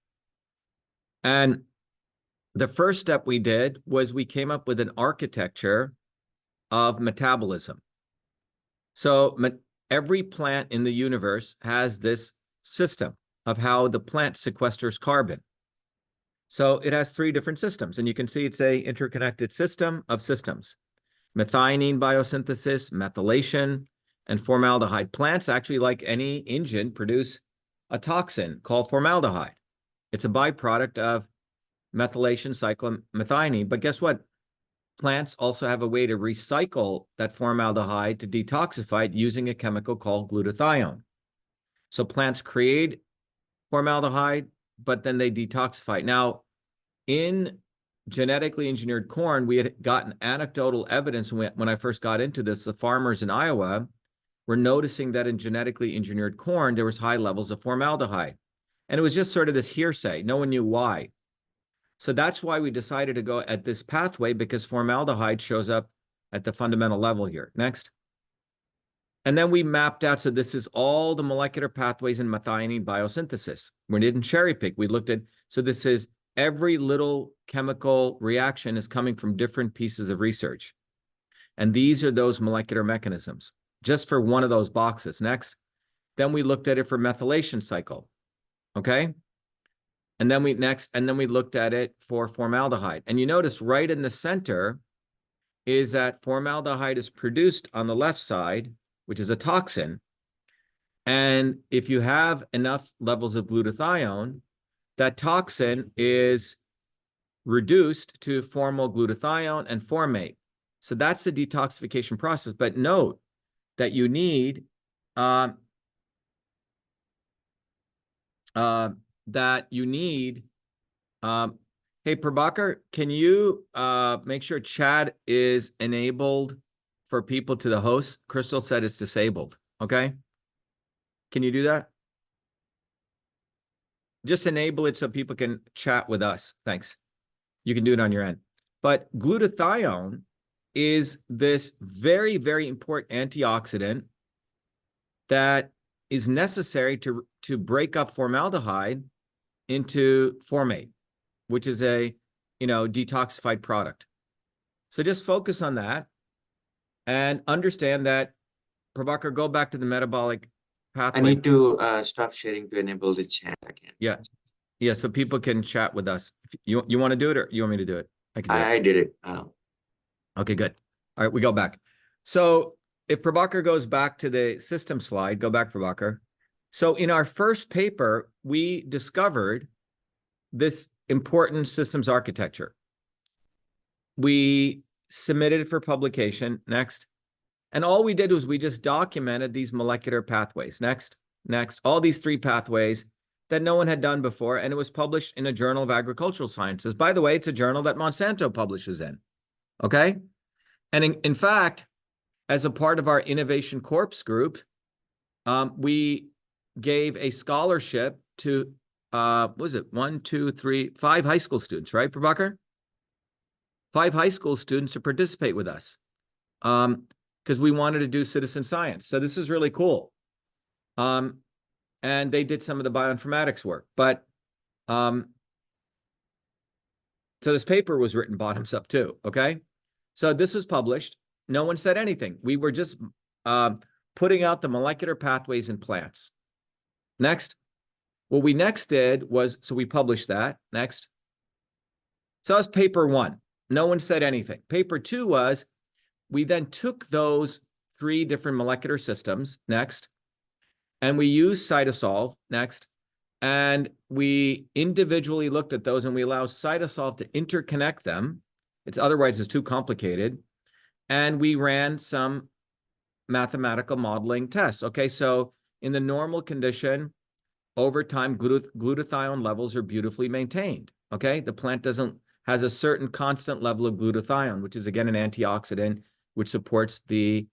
[SPEAKER 1] And the first step we did was we came up with an architecture of metabolism. So every plant in the universe has this system of how the plant sequesters carbon. So it has 3 different systems, and you can see it's a interconnected system of systems. Methionine biosynthesis, methylation, and formaldehyde. Plants, actually, like any engine, produce a toxin called formaldehyde. It's a byproduct of methylation cyclomethionine. But guess what? Plants also have a way to recycle that formaldehyde to detoxify it using a chemical called glutathione. So plants create formaldehyde, but then they detoxify it. Now, in genetically engineered corn, we had gotten anecdotal evidence when I first got into this. The farmers in Iowa were noticing that in genetically engineered corn, there was high levels of formaldehyde. And it was just sort of this hearsay. No one knew why. So that's why we decided to go at this pathway, because formaldehyde shows up at the fundamental level here. Next. And then we mapped out, so this is all the molecular pathways in methionine biosynthesis. We didn't cherry pick. We looked at, so this is every little chemical reaction is coming from different pieces of research. And these are those molecular mechanisms, just for one of those boxes. Next. Then we looked at it for methylation cycle. Okay. And then we looked at it for formaldehyde. And you notice right in the center is that formaldehyde is produced on the left side, which is a toxin. And if you have enough levels of glutathione, that toxin is reduced to formal glutathione and formate. So that's the detoxification process. But note that you need hey, Prabhakar, can you make sure chat is enabled for people to the host? Crystal said it's disabled. Okay. Can you do that? Just enable it so people can chat with us. Thanks. You can do it on your end. But glutathione is this very, very important antioxidant that is necessary to break up formaldehyde into formate, which is a, detoxified product. So just focus on that and understand that, Prabhakar, go back to the metabolic pathway.
[SPEAKER 2] I need to stop sharing to enable the chat again.
[SPEAKER 1] Yeah. Yeah, so people can chat with us. You want to do it, or you want me to do it? I can do it.
[SPEAKER 2] I did it.
[SPEAKER 1] Okay, good. All right, we go back. So if Prabhakar goes back to the system slide, go back, Prabhakar. So in our first paper, we discovered this important systems architecture. We submitted it for publication. Next. And all we did was we just documented these molecular pathways. Next. All these 3 pathways that no one had done before, and it was published in a Journal of Agricultural Sciences. By the way, it's a journal that Monsanto publishes in. Okay? And in fact, as a part of our Innovation Corps group, we gave a scholarship to, 5 high school students, right, Prabhakar? 5 high school students to participate with us because we wanted to do citizen science. So this is really cool. And they did some of the bioinformatics work. But so this paper was written bottoms up too, okay? So this was published. No one said anything. We were just putting out the molecular pathways in plants. Next. What we next did was, so we published that. Next. So that was paper one. No one said anything. Paper two was, we then took those 3 different molecular systems, next, and we used CytoSolve, next, and we individually looked at those and we allowed CytoSolve to interconnect them. Otherwise it's too complicated. And we ran some mathematical modeling tests. Okay, so in the normal condition, over time, glutathione levels are beautifully maintained. Okay, the plant has a certain constant level of glutathione, which is again an antioxidant, which supports the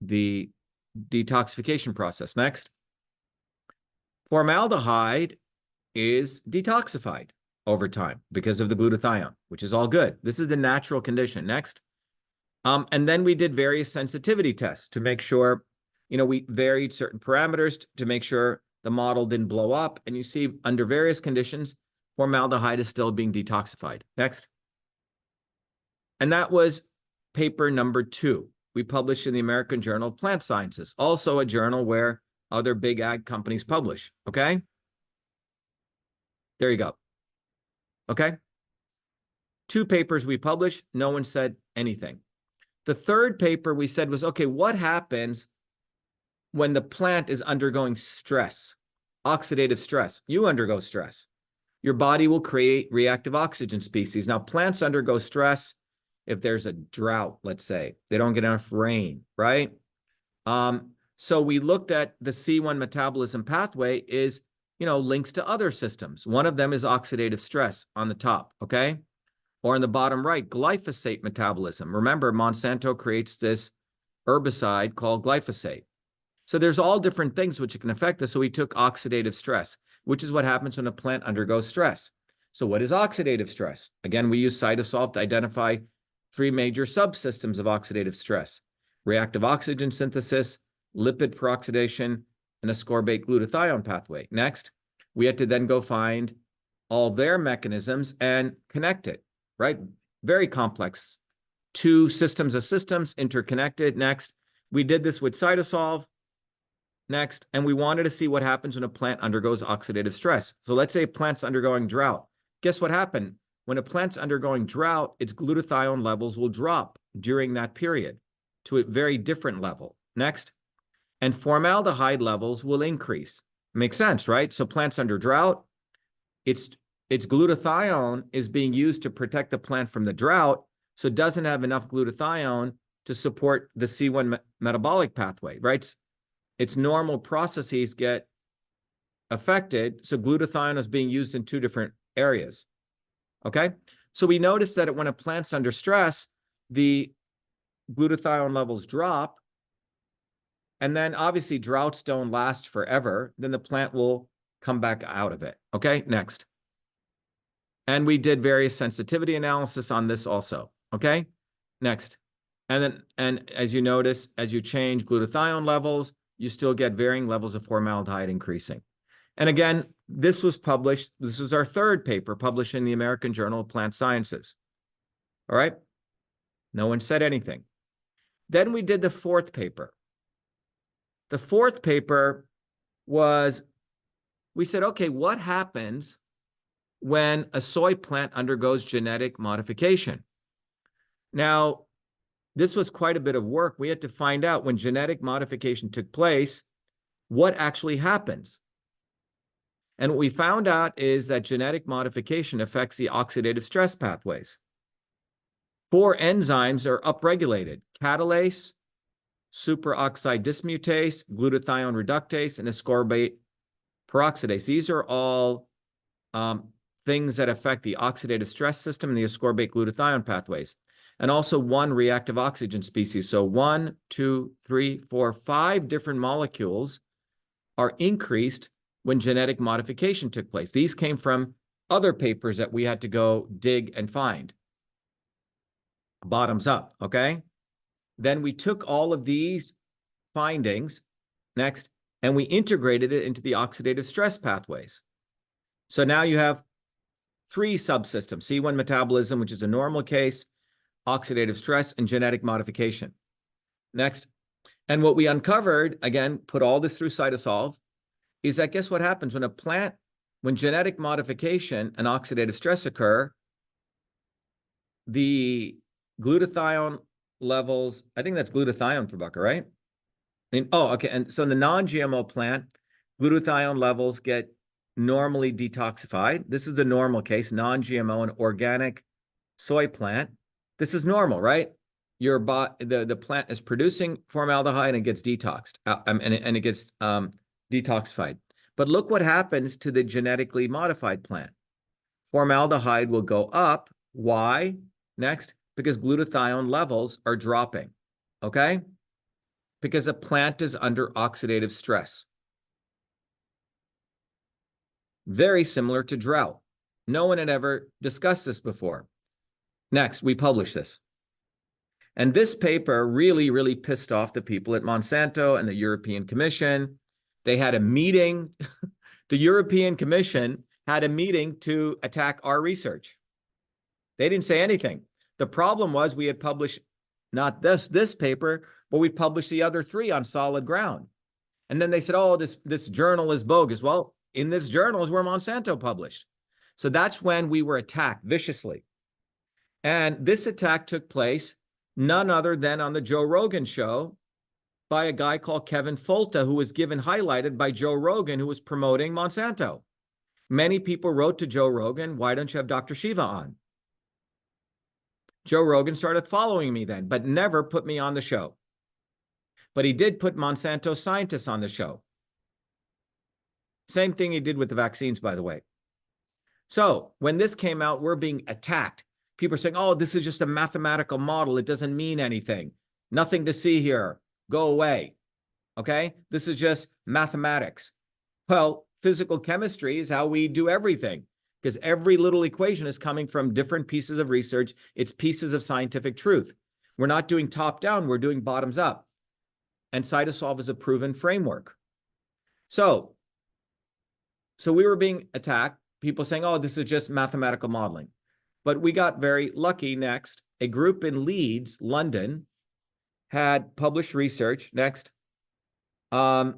[SPEAKER 1] detoxification process. Next, formaldehyde is detoxified over time because of the glutathione, which is all good. This is the natural condition. Next, and then we did various sensitivity tests to make sure, we varied certain parameters to make sure the model didn't blow up. And you see, under various conditions, formaldehyde is still being detoxified. Next. And that was paper number 2. We published in the American Journal of Plant Sciences, also a journal where other big ag companies publish. Okay. There you go. Okay. 2 papers we published, no one said anything. The third paper we said was, okay, what happens when the plant is undergoing stress, oxidative stress? You undergo stress. Your body will create reactive oxygen species. Now, plants undergo stress if there's a drought, let's say. They don't get enough rain, right? So we looked at the C1 metabolism pathway is, links to other systems. One of them is oxidative stress on the top, okay? Or in the bottom right, glyphosate metabolism. Remember, Monsanto creates this herbicide called glyphosate. So there's all different things which can affect this. So we took oxidative stress, which is what happens when a plant undergoes stress. So what is oxidative stress? Again, we use CytoSolve to identify 3 major subsystems of oxidative stress: reactive oxygen synthesis, lipid peroxidation, and ascorbate glutathione pathway. Next, we had to then go find all their mechanisms and connect it, right? Very complex. 2 systems of systems interconnected. Next, we did this with CytoSolve. Next, and we wanted to see what happens when a plant undergoes oxidative stress. So let's say a plant's undergoing drought. Guess what happened? When a plant's undergoing drought, its glutathione levels will drop during that period to a very different level. Next, and formaldehyde levels will increase. Makes sense, right? So plants under drought, its glutathione is being used to protect the plant from the drought, so it doesn't have enough glutathione to support the C1 metabolic pathway, right? Its normal processes get affected, so glutathione is being used in 2 different areas. Okay, so we noticed that when a plant's under stress, the glutathione levels drop, and then obviously droughts don't last forever. Then the plant will come back out of it. Okay, next. And we did various sensitivity analysis on this also. Okay, next. And as you notice, as you change glutathione levels, you still get varying levels of formaldehyde increasing. And again, this was published. This was our 3rd paper published in the American Journal of Plant Sciences. All right. No one said anything. Then we did the 4th paper. The 4th paper was, we said, okay, what happens when a soy plant undergoes genetic modification? Now, this was quite a bit of work. We had to find out when genetic modification took place, what actually happens. And what we found out is that genetic modification affects the oxidative stress pathways. 4 enzymes are upregulated: catalase, superoxide dismutase, glutathione reductase, and ascorbate peroxidase. These are all things that affect the oxidative stress system and the ascorbate glutathione pathways. And also 1 reactive oxygen species. So 1, 2, 3, 4, 5 different molecules are increased when genetic modification took place. These came from other papers that we had to go dig and find. Bottoms up, okay? Then we took all of these findings, next, and we integrated it into the oxidative stress pathways. So now you have 3 subsystems: C1 metabolism, which is a normal case, oxidative stress, and genetic modification. Next, and what we uncovered, again, put all this through CytoSolve, is that guess what happens when when genetic modification and oxidative stress occur, the glutathione levels, I think that's glutathione, Prabhakar, right? Okay. And so in the non-GMO plant, glutathione levels get normally detoxified. This is the normal case, non-GMO and organic soy plant. This is normal, right? The plant is producing formaldehyde and it gets detoxed, and it gets detoxified. But look what happens to the genetically modified plant. Formaldehyde will go up. Why? Next, because glutathione levels are dropping, okay? Because the plant is under oxidative stress. Very similar to drought. No one had ever discussed this before. Next, we publish this. And this paper really, really pissed off the people at Monsanto and the European Commission. They had a meeting. The European Commission had a meeting to attack our research. They didn't say anything. The problem was we had published not this paper, but we published the other 3 on solid ground. And then they said, oh, this journal is bogus. Well, in this journal is where Monsanto published. So that's when we were attacked viciously. And this attack took place none other than on the Joe Rogan show by a guy called Kevin Folta, who was highlighted by Joe Rogan, who was promoting Monsanto. Many people wrote to Joe Rogan, why don't you have Dr.SHIVA on? Joe Rogan started following me then, but never put me on the show. But he did put Monsanto scientists on the show. Same thing he did with the vaccines, by the way. So when this came out, we're being attacked. People are saying, oh, this is just a mathematical model. It doesn't mean anything. Nothing to see here. Go away. Okay? This is just mathematics. Well, physical chemistry is how we do everything, because every little equation is coming from different pieces of research. It's pieces of scientific truth. We're not doing top down. We're doing bottoms up. And CytoSolve is a proven framework. So we were being attacked. People saying, oh, this is just mathematical modeling. But we got very lucky. Next, a group in Leeds, London, had published research, next, in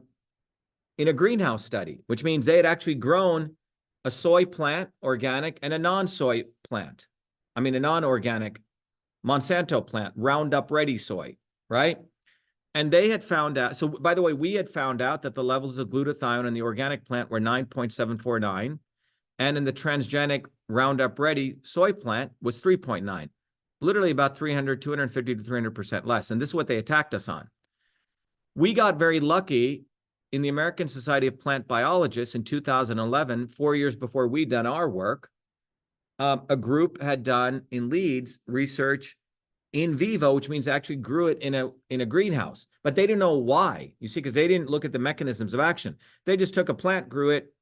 [SPEAKER 1] a greenhouse study, which means they had actually grown a soy plant, organic, and a non-soy plant. I mean, a non-organic Monsanto plant, Roundup Ready soy, right? And they had found out, so by the way, we had found out that the levels of glutathione in the organic plant were 9.749, and in the transgenic Roundup Ready soy plant was 3.9, literally about 250 to 300% less. And this is what they attacked us on. We got very lucky in the American Society of Plant Biologists in 2011, 4 years before we'd done our work. A group had done in Leeds research in vivo, which means they actually grew it in a greenhouse, but they didn't know why, you see, because they didn't look at the mechanisms of action. They just took a plant, grew it,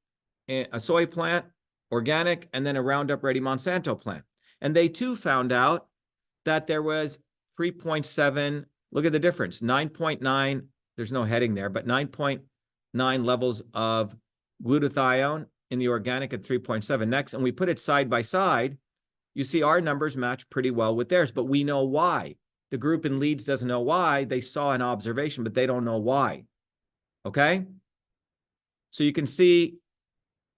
[SPEAKER 1] a soy plant, organic, and then a Roundup Ready Monsanto plant. And they too found out that there was 3.7, look at the difference, 9.9, there's no heading there, but 9.9 levels of glutathione in the organic at 3.7 next. And we put it side by side. You see our numbers match pretty well with theirs, but we know why. The group in Leeds doesn't know why. They saw an observation, but they don't know why. Okay? So you can see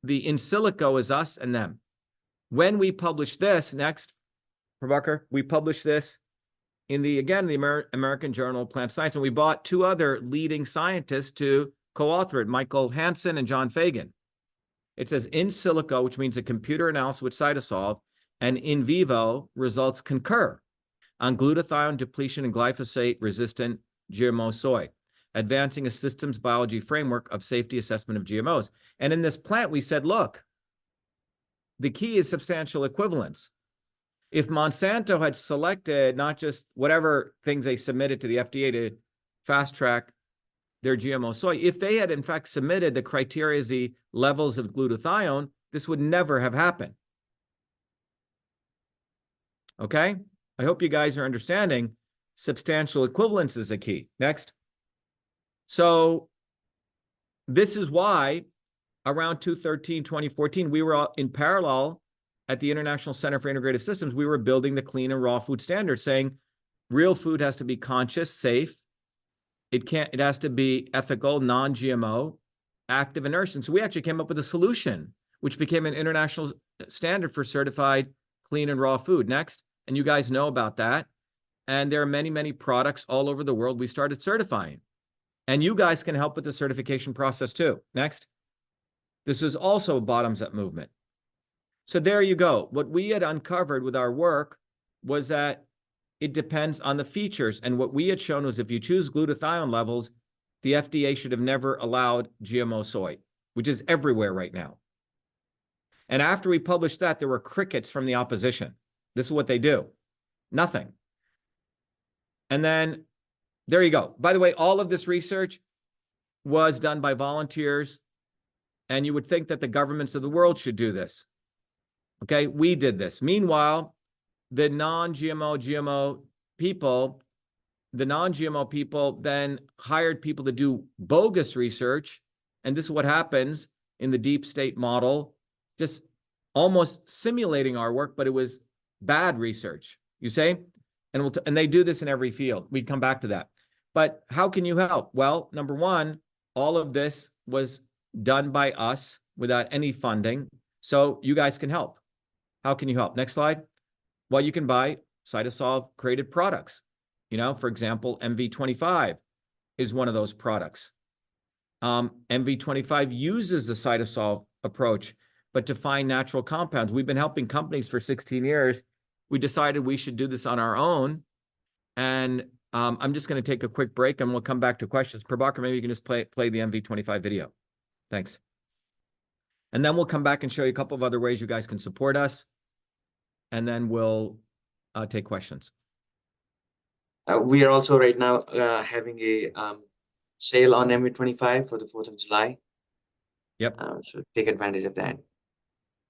[SPEAKER 1] the in silico is us and them. When we publish this, next, Prabhakar, we publish this in the American Journal of Plant Science, and we bought 2 other leading scientists to co-author it, Michael Hansen and John Fagan. It says in silico, which means a computer analysis with CytoSolve, and in vivo results concur on glutathione depletion and glyphosate-resistant GMO soy, advancing a systems biology framework of safety assessment of GMOs. And in this plant, we said, look, the key is substantial equivalence. If Monsanto had selected not just whatever things they submitted to the FDA to fast track their GMO soy, if they had in fact submitted the criteria as the levels of glutathione, this would never have happened. Okay? I hope you guys are understanding substantial equivalence is a key. Next. So this is why around 2014, we were in parallel at the International Center for Integrative Systems, we were building the clean and raw food standards, saying real food has to be conscious, safe. It has to be ethical, non-GMO, active and nourishing. So we actually came up with a solution, which became an international standard for certified clean and raw food. Next. and you guys know about that. And there are many, many products all over the world we started certifying. And you guys can help with the certification process too. Next. This is also a bottoms-up movement. So there you go. What we had uncovered with our work was that it depends on the features. And what we had shown was if you choose glutathione levels, the FDA should have never allowed GMO soy, which is everywhere right now. And after we published that, there were crickets from the opposition. This is what they do. Nothing. And then there you go. By the way, all of this research was done by volunteers, and you would think that the governments of the world should do this. Okay, we did this. Meanwhile, the non-GMO people then hired people to do bogus research. And this is what happens in the deep state model, just almost simulating our work, but it was bad research, you say? And they do this in every field. We come back to that. But how can you help? Well, number one, all of this was done by us without any funding. So you guys can help. How can you help? Next slide. Well, you can buy CytoSolve created products. You know, for example, MV25 is one of those products. MV25 uses the CytoSolve approach, but to find natural compounds. We've been helping companies for 16 years. We decided we should do this on our own. And I'm just going to take a quick break and we'll come back to questions. Prabhakar, maybe you can just play the MV25 video. Thanks. And then we'll come back and show you a couple of other ways you guys can support us. And then we'll take questions.
[SPEAKER 2] We are also right now having a sale on MV25 for the 4th of July.
[SPEAKER 1] Yep.
[SPEAKER 2] So take advantage of that.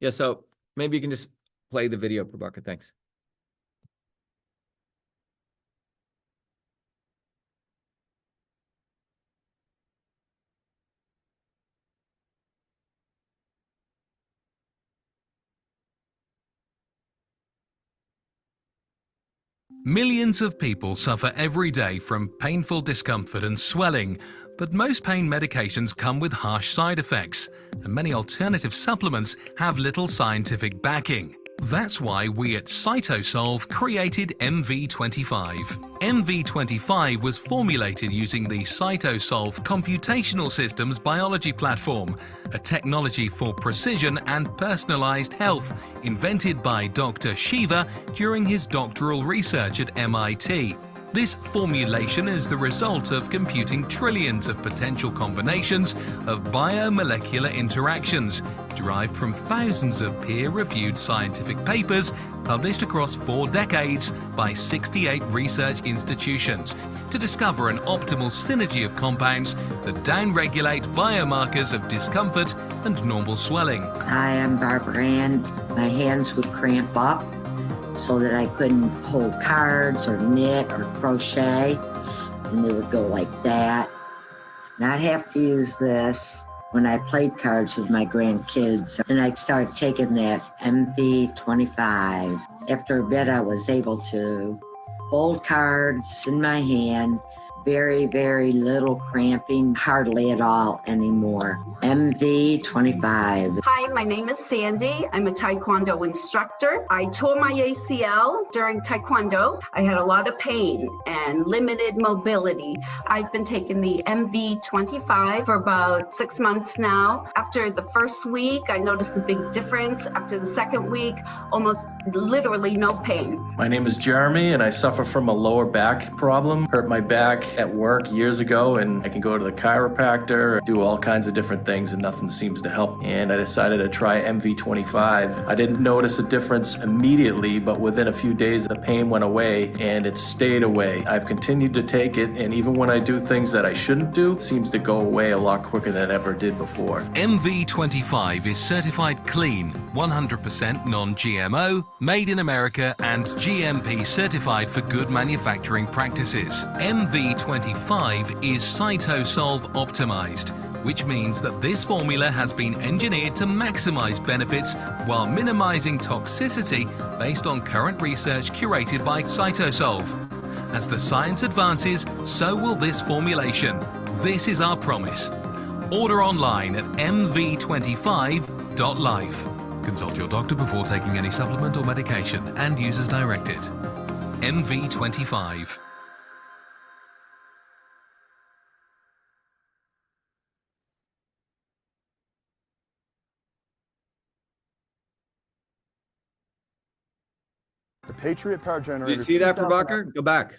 [SPEAKER 1] Yeah, so maybe you can just play the video, Prabhakar. Thanks.
[SPEAKER 3] Millions of people suffer every day from painful discomfort and swelling, but most pain medications come with harsh side effects, and many alternative supplements have little scientific backing. That's why we at CytoSolve created MV25. MV25 was formulated using the CytoSolve Computational Systems Biology Platform, a technology for precision and personalized health invented by Dr.SHIVA during his doctoral research at MIT. This formulation is the result of computing trillions of potential combinations of biomolecular interactions derived from thousands of peer-reviewed scientific papers published across 4 decades by 68 research institutions to discover an optimal synergy of compounds that downregulate biomarkers of discomfort and normal swelling.
[SPEAKER 4] Hi, I'm Barbara Ann. My hands would cramp up so that I couldn't hold cards or knit or crochet, and they would go like that. And I'd have to use this when I played cards with my grandkids, and I started taking that MV25. After a bit, I was able to hold cards in my hand, very, very little cramping, hardly at all anymore. MV25.
[SPEAKER 5] Hi, my name is Sandy. I'm a Taekwondo instructor. I tore my ACL during Taekwondo. I had a lot of pain and limited mobility. I've been taking the MV25 for about 6 months now. After the first week, I noticed a big difference. After the second week, almost literally no pain.
[SPEAKER 6] My name is Jeremy, and I suffer from a lower back problem. Hurt my back at work years ago, and I can go to the chiropractor, do all kinds of different things, and nothing seems to help. And I decided to try MV25. I didn't notice a difference immediately, but within a few days, the pain went away, and it stayed away. I've continued to take it, and even when I do things that I shouldn't do, it seems to go away a lot quicker than it ever did before.
[SPEAKER 3] MV25 is certified clean, 100% non-GMO, made in America, and GMP certified for good manufacturing practices. MV25 is CytoSolve optimized, which means that this formula has been engineered to maximize benefits while minimizing toxicity based on current research curated by CytoSolve. As the science advances, so will this formulation. This is our promise. Order online at mv25.life. Consult your doctor before taking any supplement or medication and use as directed. MV25.
[SPEAKER 7] The Patriot Power
[SPEAKER 1] Do
[SPEAKER 7] Generator.
[SPEAKER 1] you see that,
[SPEAKER 7] 2000
[SPEAKER 1] Prabhakar? Go back. Do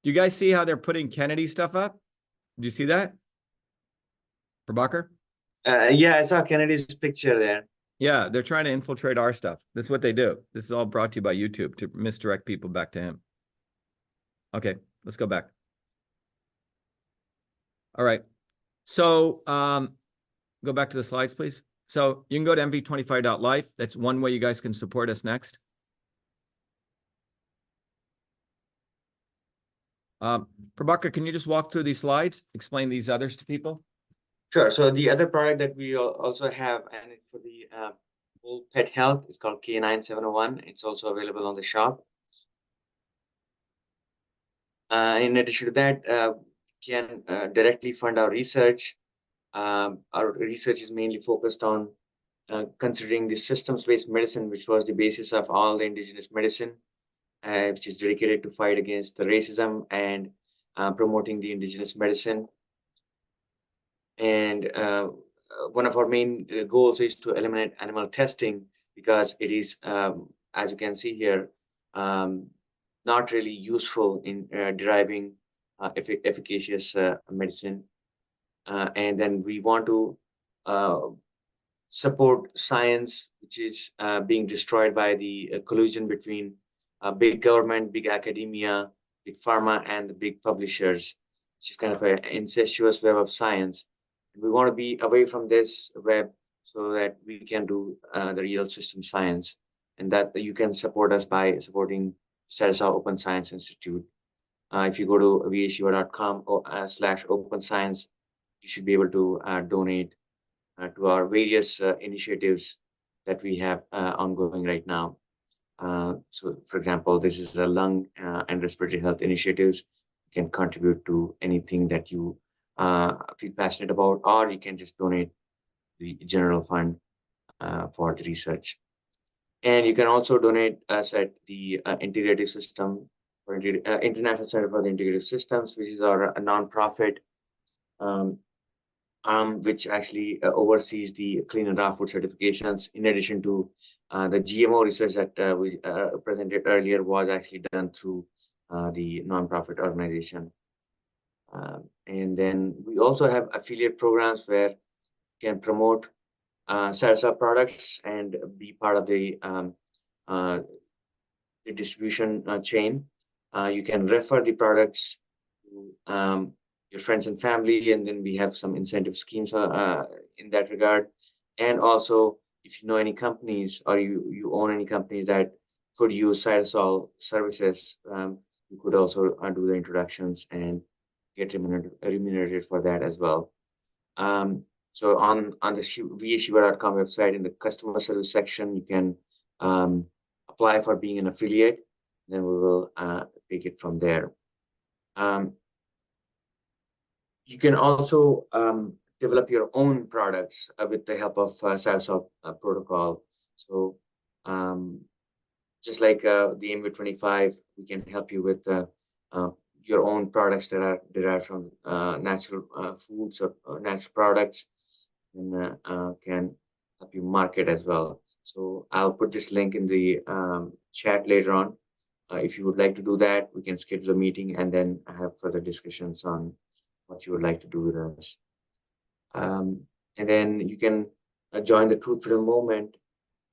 [SPEAKER 1] you guys see how they're putting Kennedy stuff up? Do you see that? Prabhakar?
[SPEAKER 2] Yeah, I saw Kennedy's picture there.
[SPEAKER 1] Yeah, they're trying to infiltrate our stuff. This is what they do. This is all brought to you by YouTube to misdirect people back to him. Okay, let's go back. All right. So go back to the slides, please. So you can go to mv25.life. That's one way you guys can support us next. Prabhakar, can you just walk through these slides, explain these others to people?
[SPEAKER 2] Sure. So the other product that we also have, and it's for the whole pet health, is called K9701. It's also available on the shop. In addition to that, can directly fund our research. Our research is mainly focused on considering the systems-based medicine, which was the basis of all the indigenous medicine, which is dedicated to fight against the racism and promoting the indigenous medicine. And one of our main goals is to eliminate animal testing, because it is, as you can see here, not really useful in deriving efficacious medicine. And then we want to support science, which is being destroyed by the collusion between big government, big academia, big pharma, and the big publishers, which is kind of an incestuous web of science. We want to be away from this web so that we can do the real system science, and that you can support us by supporting CytoSolve Open Science Institute. If you go to vashiva.com/open science, you should be able to donate to our various initiatives that we have ongoing right now. So, for example, this is a lung and respiratory health initiatives. You can contribute to anything that you feel passionate about, or you can just donate the general fund for the research. And you can also donate us at the integrative system, or International Center for the Integrative Systems, which is our nonprofit, which actually oversees the clean and raw food certifications. In addition to the GMO research that we presented earlier, was actually done through the nonprofit organization. And then we also have affiliate programs where you can promote CytoSolve products and be part of the distribution chain. You can refer the products to your friends and family, and then we have some incentive schemes in that regard. And also, if you know any companies, or you own any companies that could use CytoSolve services, you could also do the introductions and get remunerated for that as well. So on the vashiva.com website, in the customer service section, you can apply for being an affiliate. Then we will take it from there. You can also develop your own products with the help of CytoSolve protocol. So just like the MV25, we can help you with your own products that are derived from natural foods or natural products, and can help you market as well. So I'll put this link in the chat later on. If you would like to do that, we can schedule a meeting and then have further discussions on what you would like to do with us. And then you can join the Truth Freedom Movement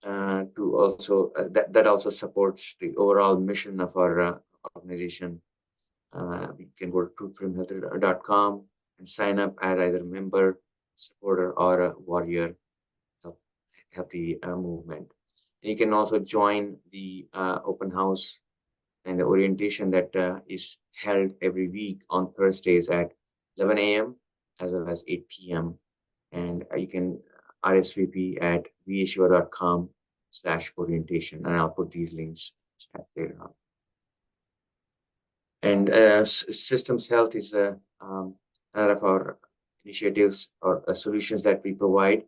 [SPEAKER 2] to also that also supports the overall mission of our organization. You can go to truthfreedomhealth.com and sign up as either a member, supporter, or a warrior. Help the movement. And you can also join the open house and the orientation that is held every week on Thursdays at 11 a.m. as well as 8 p.m. And you can RSVP at vashiva.com/orientation, and I'll put these links later on. And systems health is another of our initiatives or solutions that we provide,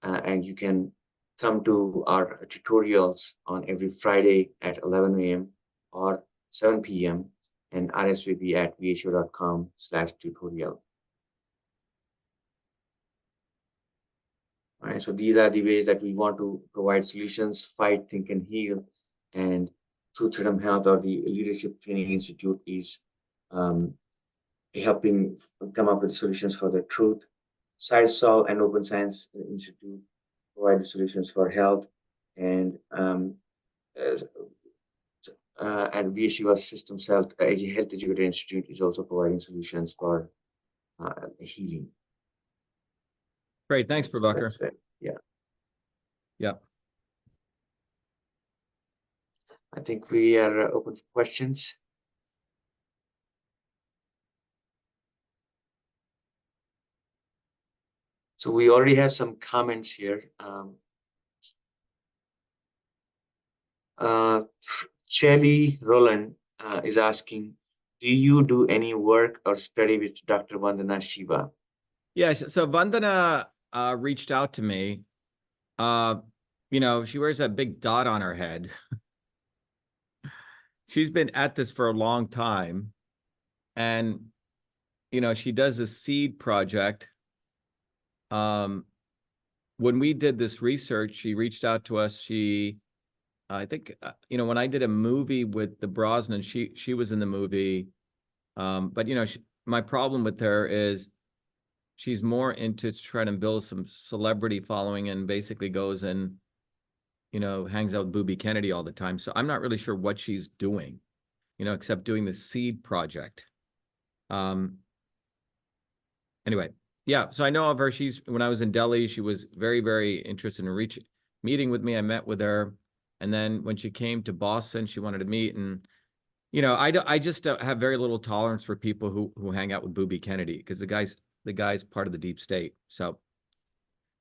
[SPEAKER 2] and you can come to our tutorials on every Friday at 11 a.m. or 7 p.m. and RSVP at vho.com/tutorial. All right, so these are the ways that we want to provide solutions, fight, think, and heal. And Truth Freedom Health, or the Leadership Training Institute, is helping come up with solutions for the truth. CytoSolve and Open Science Institute provide the solutions for health, and GShiva Systems Health Educator Institute is also providing solutions for healing.
[SPEAKER 1] Great, thanks,
[SPEAKER 2] So
[SPEAKER 1] Prabhakar.
[SPEAKER 2] that's it. Yeah.
[SPEAKER 1] Yeah.
[SPEAKER 2] I think we are open for questions. So we already have some comments here. Chelly Roland is asking, do you do any work or study with Dr. Vandana Shiva?
[SPEAKER 1] Yeah, so Vandana reached out to me. You know, she wears that big dot on her head. She's been at this for a long time. And, you know, she does a seed project. When we did this research, she reached out to us. I think, you know, when I did a movie with the Brosnan, she was in the movie. But, you know, my problem with her is she's more into trying to build some celebrity following and basically goes and, you know, hangs out with Booby Kennedy all the time. So I'm not really sure what she's doing, you know, except doing the seed project. Anyway, yeah, so I know of her. When I was in Delhi, she was very, very interested in meeting with me. I met with her. And then when she came to Boston, she wanted to meet. And, you know, I just have very little tolerance for people who hang out with Booby Kennedy, because the guy's part of the deep state. So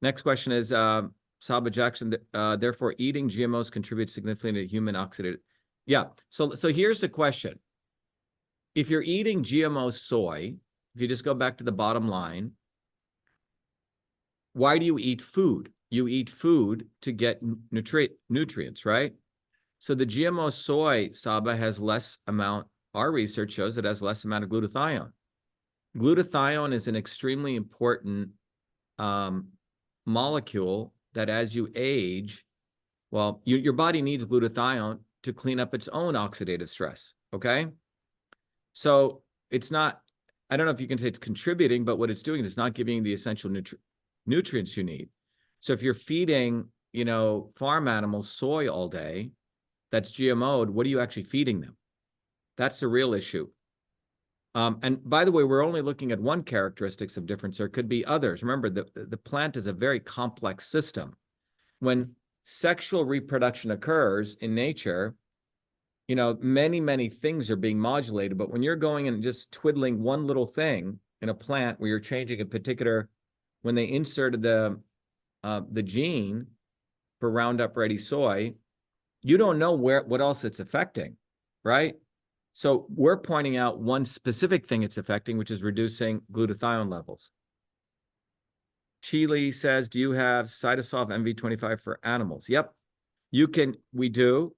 [SPEAKER 1] next question is, Saba Jackson, therefore eating GMOs contributes significantly to human oxidative. Yeah, so here's the question. If you're eating GMO soy, if you just go back to the bottom line, why do you eat food? You eat food to get nutrients, right? So the GMO soy, Saba, has less amount, our research shows it has less amount of glutathione. Glutathione is an extremely important molecule that as you age, well, your body needs glutathione to clean up its own oxidative stress, okay? So it's not, I don't know if you can say it's contributing, but what it's doing is it's not giving you the essential nutrients you need. So if you're feeding, you know, farm animals soy all day, that's GMO'd, what are you actually feeding them? That's the real issue. And by the way, we're only looking at one characteristics of difference. There could be others. Remember, the plant is a very complex system. When sexual reproduction occurs in nature, you know, many, many things are being modulated. But when you're going and just twiddling one little thing in a plant where you're changing a particular, when they inserted the gene for Roundup Ready soy, you don't know what else it's affecting, right? So we're pointing out one specific thing it's affecting, which is reducing glutathione levels. Chile says, do you have CytoSolve MV25 for animals? Yep, we do.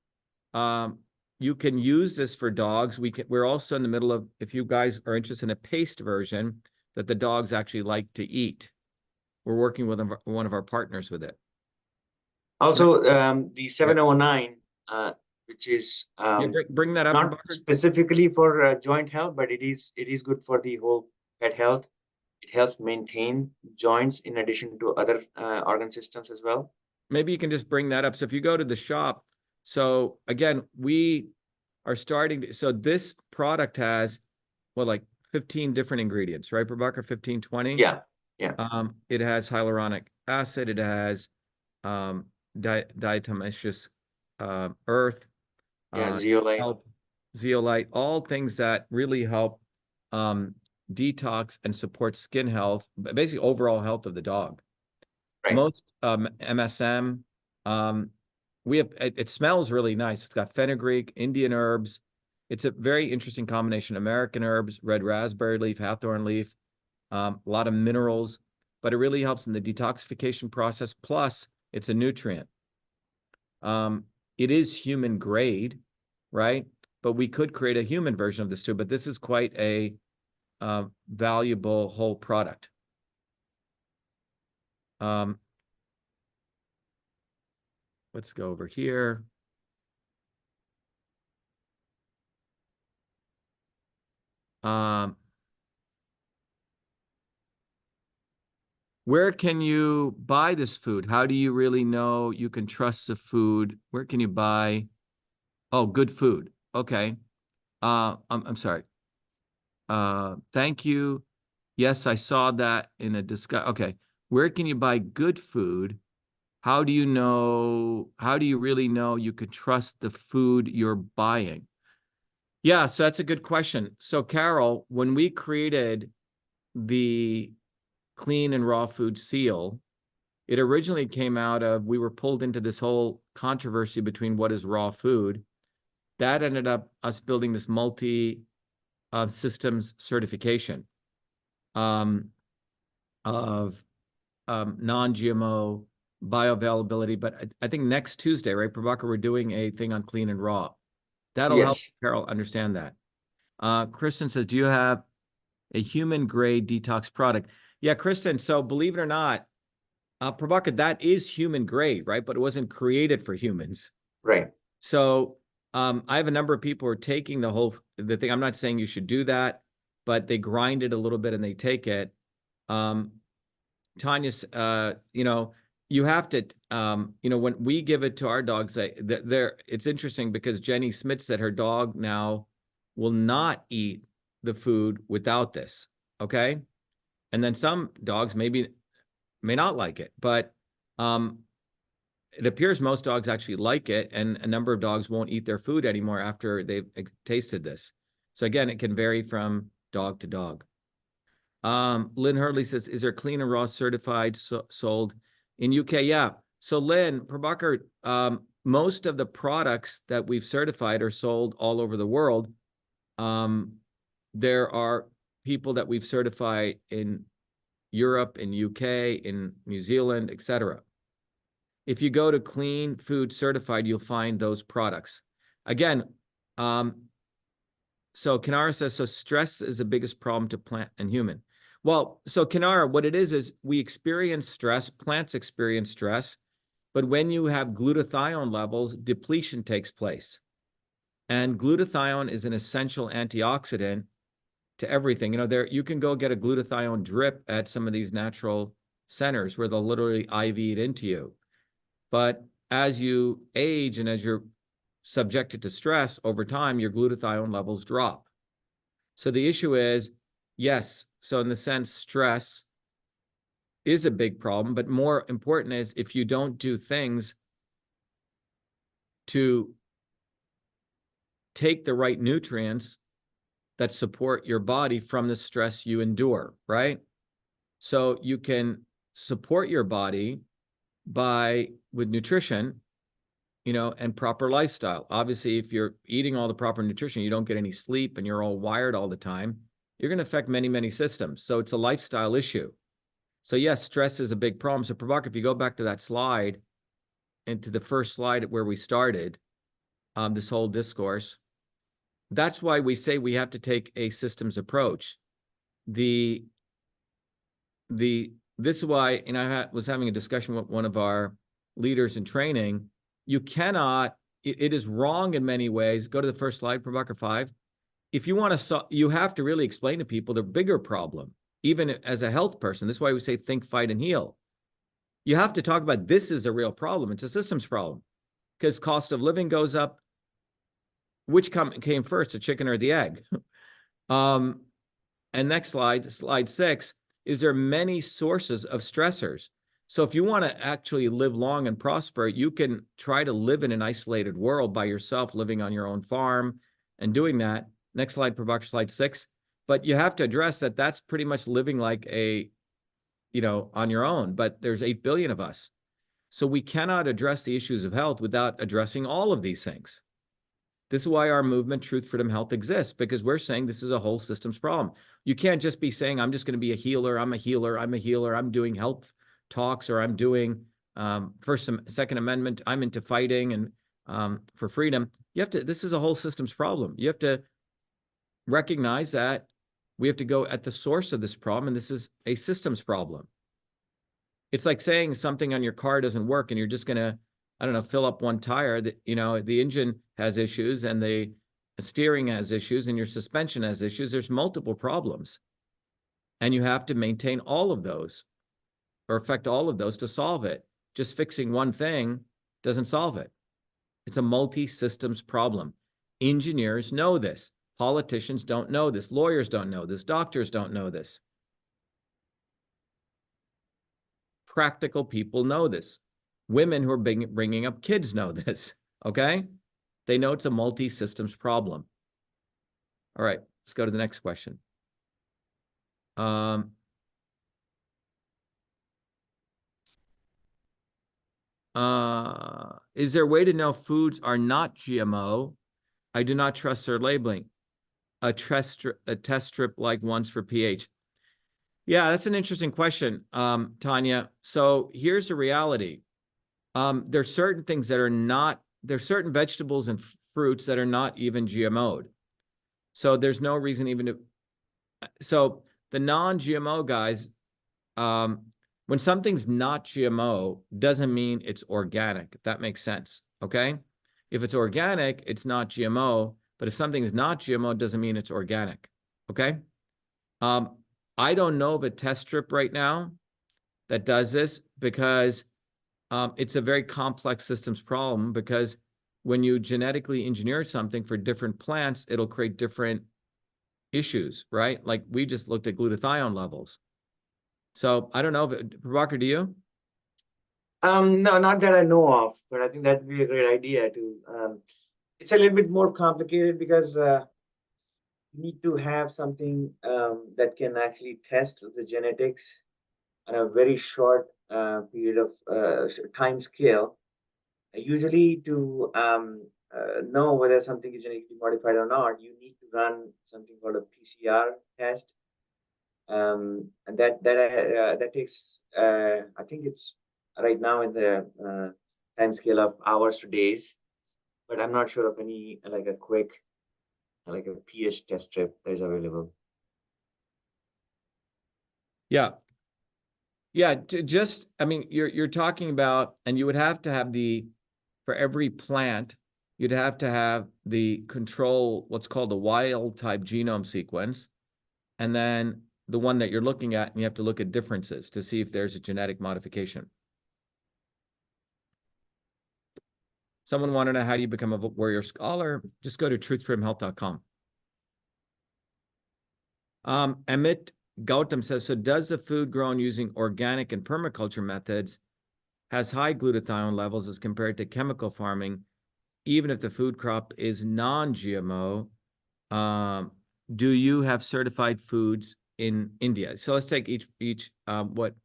[SPEAKER 1] You can use this for dogs. We're also in the middle of, if you guys are interested in a paste version that the dogs actually like to eat, we're working with one of our partners with it.
[SPEAKER 2] Also, the 709, which is
[SPEAKER 1] bring that up.
[SPEAKER 2] Not specifically for joint health, but it is good for the whole pet health. It helps maintain joints in addition to other organ systems as well.
[SPEAKER 1] Maybe you can just bring that up. So if you go to the shop, so again, we are starting. So this product has, well, like 15 different ingredients, right, Prabhakar? 15, 20?
[SPEAKER 2] Yeah.
[SPEAKER 1] It has hyaluronic acid. It has diatomaceous earth. Zeolite, all things that really help detox and support skin health, basically overall health of the dog. Right. Most MSM, it smells really nice. It's got fenugreek, Indian herbs. It's a very interesting combination. American herbs, red raspberry leaf, hawthorn leaf, a lot of minerals, but it really helps in the detoxification process. Plus, It's a nutrient. It is human grade, right? But we could create a human version of this too, but this is quite a valuable whole product. Let's go over here. Where can you buy this food? How do you really know you can trust the food? Where can you buy? Oh, good food. Okay. I'm sorry. Thank you. Yes, I saw that in a discuss. Okay. Where can you buy good food? How do you know? How do you really know you could trust the food you're buying? Yeah, so that's a good question. So, Carol, when we created the clean and raw food seal, it originally came out of, we were pulled into this whole controversy between what is raw food. That ended up us building this multi-systems certification of non-GMO bioavailability. But I think next Tuesday, right, Prabhakar, we're doing a thing on clean and raw. That'll help Carol understand that. Kristen says, do you have a human grade detox product? Yeah, Kristen, so believe it or not, Prabhakar, that is human grade, right? But it wasn't created for humans.
[SPEAKER 2] Right.
[SPEAKER 1] So I have a number of people who are taking the thing. I'm not saying you should do that, but they grind it a little bit and they take it. Tanya's, you have to, when we give it to our dogs, it's interesting because Jenny Smith said her dog now will not eat the food without this. Okay. And then some dogs may not like it, but it appears most dogs actually like it, and a number of dogs won't eat their food anymore after they've tasted this. So again, it can vary from dog to dog. Lynn Hurley says, is there clean and raw certified sold in UK? Yeah. So Lynn, Prabhakar, most of the products that we've certified are sold all over the world. There are people that we've certified in Europe, in UK, in New Zealand, etc. If you go to Clean Food Certified, you'll find those products. Again, so Kinara says, so stress is the biggest problem to plant and human. Well, so Kinara, what it is we experience stress, plants experience stress, but when you have glutathione levels, depletion takes place. And glutathione is an essential antioxidant to everything. You can go get a glutathione drip at some of these natural centers where they'll literally IV it into you. But as you age and as you're subjected to stress over time, your glutathione levels drop. So the issue is, yes, so in the sense, stress is a big problem, but more important is if you don't do things to take the right nutrients that support your body from the stress you endure, right? So you can support your body with nutrition, and proper lifestyle. Obviously, if you're eating all the proper nutrition, you don't get any sleep and you're all wired all the time, you're going to affect many, many systems. So it's a lifestyle issue. So yes, stress is a big problem. So Prabhakar, if you go back to that slide and to the first slide where we started this whole discourse, that's why we say we have to take a systems approach. This is why, and I was having a discussion with one of our leaders in training. You cannot, it is wrong in many ways. Go to the first slide, Prabhakar 5. If you want to, you have to really explain to people the bigger problem, even as a health person. This is why we say think, fight, and heal. You have to talk about this is the real problem. It's a systems problem because cost of living goes up. Which came first, the chicken or the egg? And next slide, slide 6. Is there many sources of stressors? So if you want to actually live long and prosper, you can try to live in an isolated world by yourself, living on your own farm and doing that. Next slide, Prabhakar, slide 6. But you have to address that that's pretty much living like on your own, but there's 8 billion of us. So we cannot address the issues of health without addressing all of these things. This is why our movement, Truth, Freedom, Health, exists, because we're saying this is a whole systems problem. You can't just be saying, I'm just going to be a healer, I'm a healer, I'm a healer, I'm doing health talks, or I'm doing Second Amendment, I'm into fighting and for freedom. This is a whole systems problem. You have to recognize that we have to go at the source of this problem, and this is a systems problem. It's like saying something on your car doesn't work and you're just going to, I don't know, fill up one tire. That, you know, the engine has issues and the steering has issues and your suspension has issues. There's multiple problems. And you have to maintain all of those or affect all of those to solve it. Just fixing one thing doesn't solve it. It's a multi-systems problem. Engineers know this. Politicians don't know this. Lawyers don't know this. Doctors don't know this. Practical people know this. Women who are bringing up kids know this, okay? They know it's a multi-systems problem. All right, let's go to the next question. Is there a way to know foods are not GMO? I do not trust their labeling. A test strip like ones for pH. Yeah, that's an interesting question, Tanya. So here's the reality. There's certain things that are not, there's certain vegetables and fruits that are not even GMO'd. So there's no reason even to, so the non-GMO guys, when something's not GMO, doesn't mean it's organic, if that makes sense, okay? If it's organic, it's not GMO, but if something is not GMO, it doesn't mean it's organic, okay? I don't know of a test strip right now that does this because it's a very complex systems problem, because when you genetically engineer something for different plants, it'll create different issues, right? Like we just looked at glutathione levels. So I don't know, Prabhakar, do you?
[SPEAKER 2] No, not that I know of, but I think that'd be a great idea to. It's a little bit more complicated because you need to have something that can actually test the genetics on a very short period of time scale. Usually, to know whether something is genetically modified or not, you need to run something called a PCR test, and that takes I think it's right now in the time scale of hours to days, but I'm not sure of any like a quick like a pH test strip that is available.
[SPEAKER 1] Yeah. Yeah, just, I mean, you're talking about, and you would have to have for every plant, you'd have to have the control, what's called the wild type genome sequence, and then the one that you're looking at, and you have to look at differences to see if there's a genetic modification. Someone want to know how do you become a warrior scholar? Just go to truthfromhealth.com. Amit Gautam says, so does the food grown using organic and permaculture methods has high glutathione levels as compared to chemical farming, even if the food crop is non-GMO? Do you have certified foods in India? So let's take each what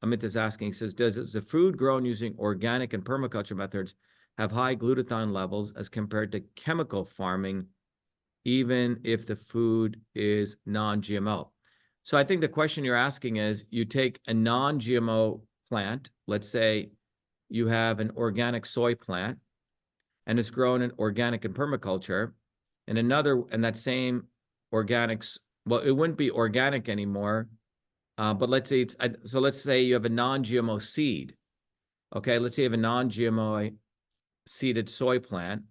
[SPEAKER 1] Amit is asking. He says, does the food grown using organic and permaculture methods have high glutathione levels as compared to chemical farming, even if the food is non-GMO? So I think the question you're asking is, you take a non-GMO plant, let's say you have an organic soy plant, and it's grown in organic and permaculture, and that same organics, well, it wouldn't be organic anymore, but let's say let's say you have a non-GMO seed. Okay, let's say you have a non-GMO seeded soy plant,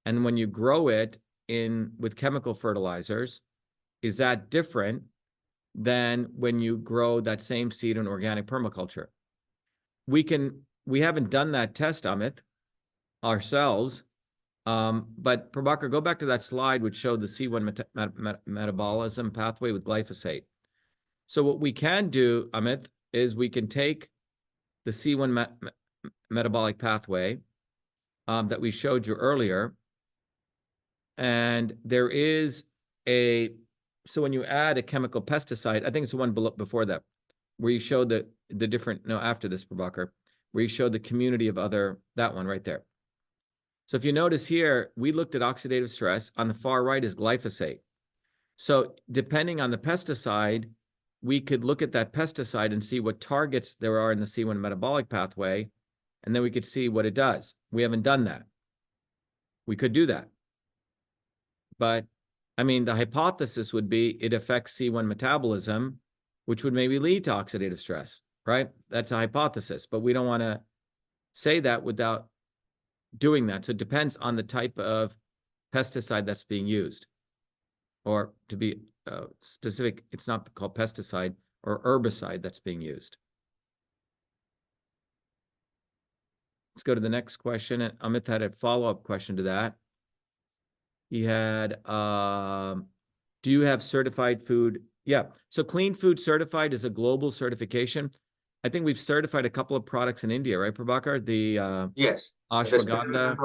[SPEAKER 1] and when you grow it with chemical fertilizers, is that different than when you grow that same seed in organic permaculture? We haven't done that test, Amit, ourselves, but Prabhakar, go back to that slide which showed the C1 metabolism pathway with glyphosate. So what we can do, Amit, is we can take the C1 metabolic pathway that we showed you earlier, and there is so when you add a chemical pesticide, I think it's the one before that, where you show the different, no, after this, Prabhakar, where you show the community of that one right there. So if you notice here, we looked at oxidative stress. On the far right is glyphosate. So depending on the pesticide, we could look at that pesticide and see what targets there are in the C1 metabolic pathway and then we could see what it does. We haven't done that. We could do that. But I mean, the hypothesis would be it affects C1 metabolism, which would maybe lead to oxidative stress, right? That's a hypothesis, but we don't want to say that without doing that. So it depends on the type of pesticide that's being used. Or to be specific, it's not called pesticide or herbicide that's being used. Let's go to the next question. And Amit had a follow-up question to that. He had, do you have certified food? Yeah, so Clean Food Certified is a global certification. I think we've certified a couple of products in India, right, Prabhakar? The
[SPEAKER 2] Yes.
[SPEAKER 1] ashwagandha.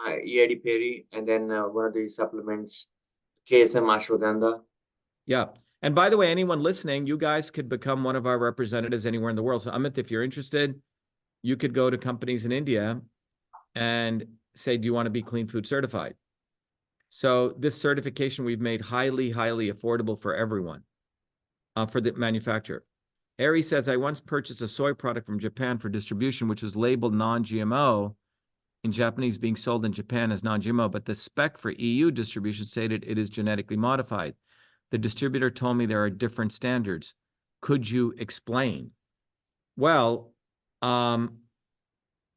[SPEAKER 2] Ayyadurai, and then one of the supplements, KSM ashwagandha.
[SPEAKER 1] Yeah. And by the way, anyone listening, you guys could become one of our representatives anywhere in the world. So Amit, if you're interested, you could go to companies in India and say, do you want to be Clean Food Certified? So this certification we've made highly, highly affordable for everyone, for the manufacturer. Ari says, I once purchased a soy product from Japan for distribution, which was labeled non-GMO in Japanese, being sold in Japan as non-GMO, but the spec for EU distribution stated it is genetically modified. The distributor told me there are different standards. Could you explain? Well, I'm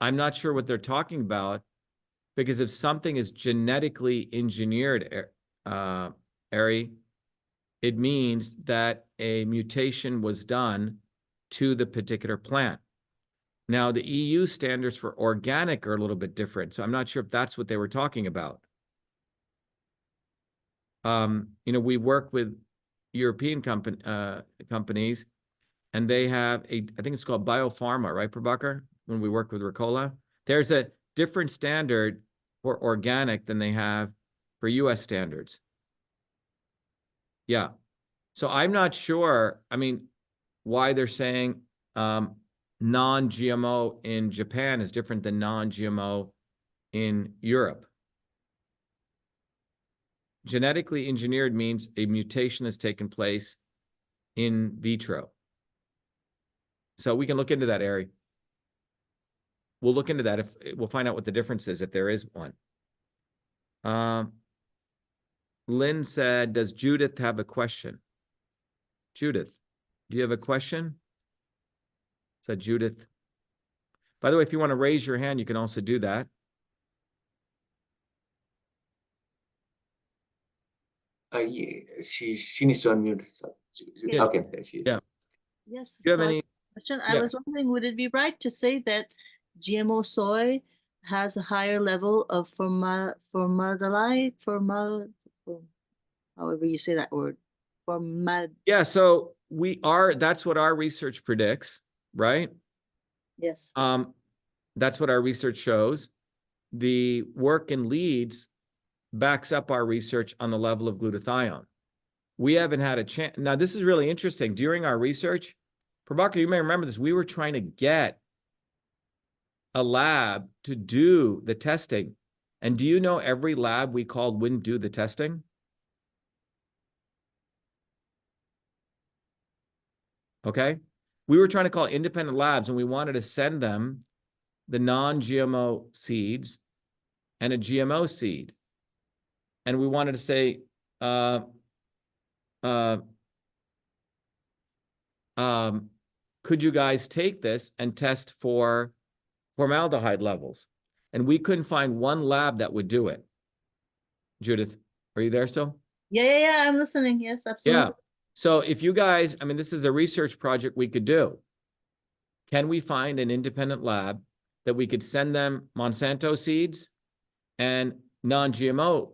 [SPEAKER 1] not sure what they're talking about, because if something is genetically engineered, Ari, it means that a mutation was done to the particular plant. Now, the EU standards for organic are a little bit different, so I'm not sure if that's what they were talking about. We work with European companies, and they have I think it's called Biopharma, right, Prabhakar? When we work with Ricola, there's a different standard for organic than they have for US standards. Yeah. So I'm not sure, I mean, why they're saying non-GMO in Japan is different than non-GMO in Europe. Genetically engineered means a mutation has taken place in vitro. So we can look into that, Ari. We'll look into that. We'll find out what the difference is, if there is one. Lynn said, does Judith have a question? Judith, do you have a question? Said Judith. By the way, if you want to raise your hand, you can also do that.
[SPEAKER 2] She needs to unmute herself.
[SPEAKER 1] Yeah.
[SPEAKER 2] Okay, there she is.
[SPEAKER 1] Yeah.
[SPEAKER 7] Yes.
[SPEAKER 1] Do you have
[SPEAKER 7] so
[SPEAKER 1] any?
[SPEAKER 7] question?
[SPEAKER 1] Yeah.
[SPEAKER 7] I was wondering, would it be right to say that GMO soy has a higher level of formaldehyde, however you say that word,
[SPEAKER 1] Yeah, so that's what our research predicts, right?
[SPEAKER 7] Yes.
[SPEAKER 1] That's what our research shows. The work in Leeds backs up our research on the level of glutathione. We haven't had a chance. Now, this is really interesting. During our research, Prabhakar, you may remember this, we were trying to get a lab to do the testing. And do you know every lab we called wouldn't do the testing? Okay. We were trying to call independent labs, and we wanted to send them the non-GMO seeds and a GMO seed. And we wanted to say, could you guys take this and test for formaldehyde levels? And we couldn't find one lab that would do it. Judith, are you there still?
[SPEAKER 7] Yeah, I'm listening. Yes, absolutely.
[SPEAKER 1] Yeah. So if you guys, I mean, this is a research project we could do. Can we find an independent lab that we could send them Monsanto seeds and non-GMO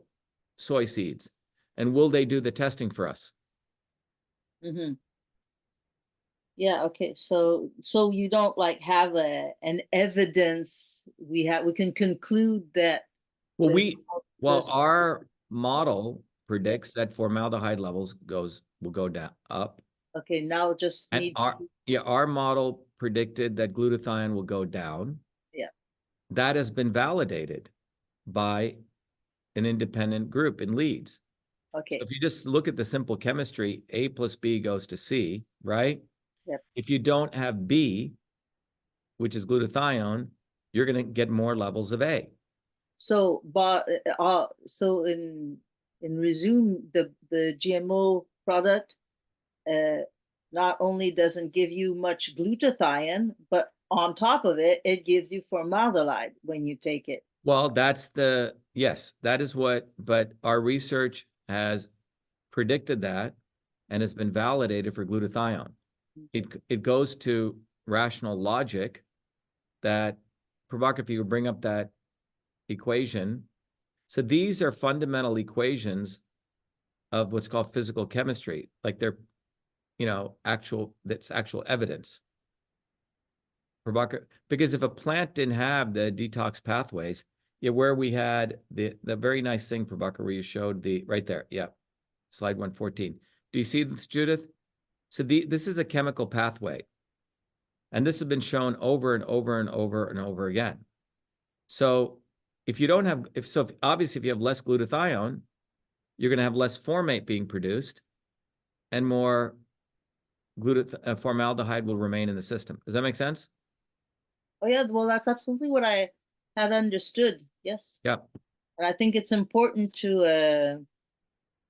[SPEAKER 1] soy seeds? And will they do the testing for us?
[SPEAKER 7] Mm-hmm. Yeah, okay. So you don't like have an evidence we can conclude that.
[SPEAKER 1] Well, our model predicts that formaldehyde levels will go down up.
[SPEAKER 7] Okay, now just
[SPEAKER 1] And
[SPEAKER 7] need
[SPEAKER 1] our model predicted that glutathione will go down.
[SPEAKER 7] Yeah.
[SPEAKER 1] That has been validated by an independent group in Leeds.
[SPEAKER 7] Okay.
[SPEAKER 1] So if you just look at the simple chemistry, A plus B goes to C, right?
[SPEAKER 7] Yep.
[SPEAKER 1] If you don't have B, which is glutathione, you're going to get more levels of A.
[SPEAKER 7] So, but so in resume, the GMO product not only doesn't give you much glutathione, but on top of it, it gives you formaldehyde when you take it.
[SPEAKER 1] Well, yes, that is what, but our research has predicted that and has been validated for glutathione. It goes to rational logic that, Prabhakar, if you would bring up that equation. So these are fundamental equations of what's called physical chemistry, like they're, that's actual evidence. Prabhakar, because if a plant didn't have the detox pathways, where we had the very nice thing, Prabhakar, where you showed right there, slide 114. Do you see this, Judith? So this is a chemical pathway, and this has been shown over and over and over and over again. So if you don't have, obviously if you have less glutathione, you're going to have less formate being produced, and more formaldehyde will remain in the system. Does that make sense?
[SPEAKER 7] Oh yeah, well that's absolutely what I had understood. Yes.
[SPEAKER 1] Yeah.
[SPEAKER 7] And I think it's important to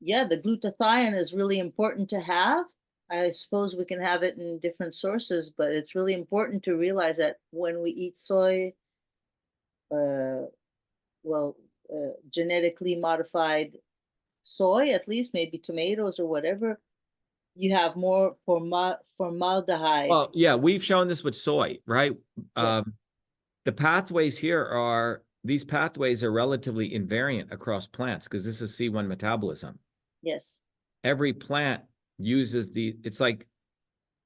[SPEAKER 7] the glutathione is really important to have. I suppose we can have it in different sources, but it's really important to realize that when we eat soy, genetically modified soy, at least maybe tomatoes or whatever, you have more formaldehyde.
[SPEAKER 1] Well, yeah, we've shown this with soy, right?
[SPEAKER 7] Yes.
[SPEAKER 1] The pathways here these pathways are relatively invariant across plants because this is C1 metabolism.
[SPEAKER 7] Yes.
[SPEAKER 1] Every plant uses it's like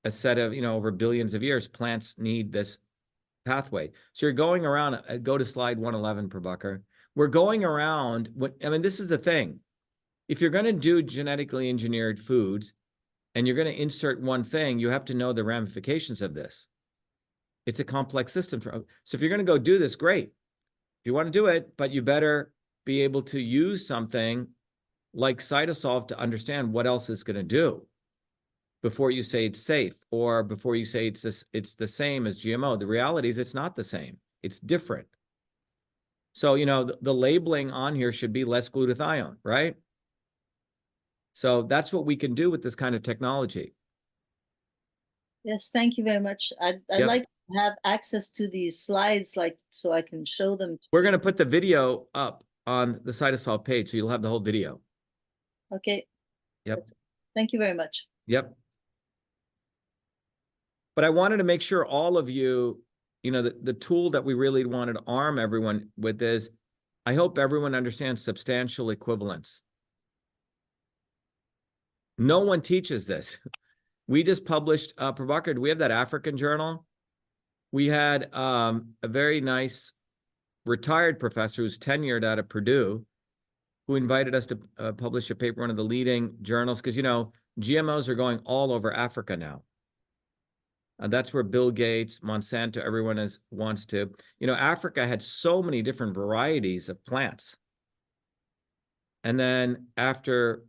[SPEAKER 1] a set of, over billions of years, plants need this pathway. So you're going around, go to slide 111, Prabhakar. We're going around, this is the thing. If you're going to do genetically engineered foods and you're going to insert one thing, you have to know the ramifications of this. It's a complex system. So if you're going to go do this, great. If you want to do it, but you better be able to use something like CytoSolve to understand what else it's going to do before you say it's safe, or before you say it's the same as GMO. The reality is it's not the same. It's different. So, the labeling on here should be less glutathione, right? So that's what we can do with this kind of technology.
[SPEAKER 7] Yes, thank you very much. I'd like to have access to these slides, so I can show them.
[SPEAKER 1] We're going to put the video up on the CytoSolve page, so you'll have the whole video.
[SPEAKER 7] Okay.
[SPEAKER 1] Yep.
[SPEAKER 7] Thank you very much.
[SPEAKER 1] Yep. But I wanted to make sure all of you, the tool that we really wanted to arm everyone with is, I hope everyone understands substantial equivalence. No one teaches this. We just published, Prabhakar, do we have that African journal? We had a very nice retired professor who's tenured out of Purdue, who invited us to publish a paper, one of the leading journals, because, GMOs are going all over Africa now. And that's where Bill Gates, Monsanto, everyone wants to. Africa had so many different varieties of plants. And then after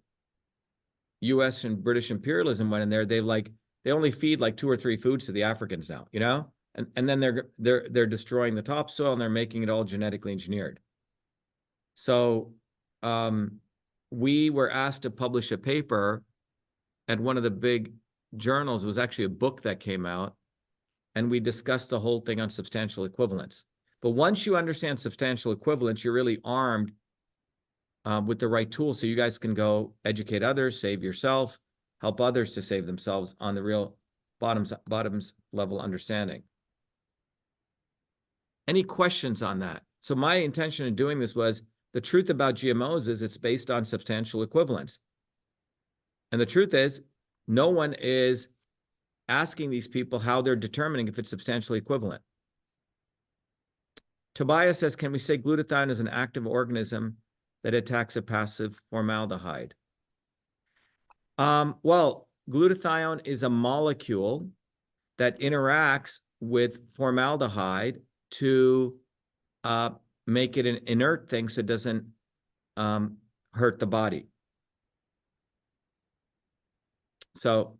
[SPEAKER 1] US and British imperialism went in there, they only feed like 2 or 3 foods to the Africans now, and then they're destroying the topsoil and they're making it all genetically engineered. So we were asked to publish a paper at one of the big journals. It was actually a book that came out, and we discussed the whole thing on substantial equivalence. But once you understand substantial equivalence, you're really armed with the right tools, so you guys can go educate others, save yourself, help others to save themselves on the real bottoms level understanding. Any questions on that? So my intention in doing this was, the truth about GMOs is it's based on substantial equivalence. And the truth is, no one is asking these people how they're determining if it's substantially equivalent. Tobias says, can we say glutathione is an active organism that attacks a passive formaldehyde? Well, glutathione is a molecule that interacts with formaldehyde to make it an inert thing so it doesn't hurt the body. So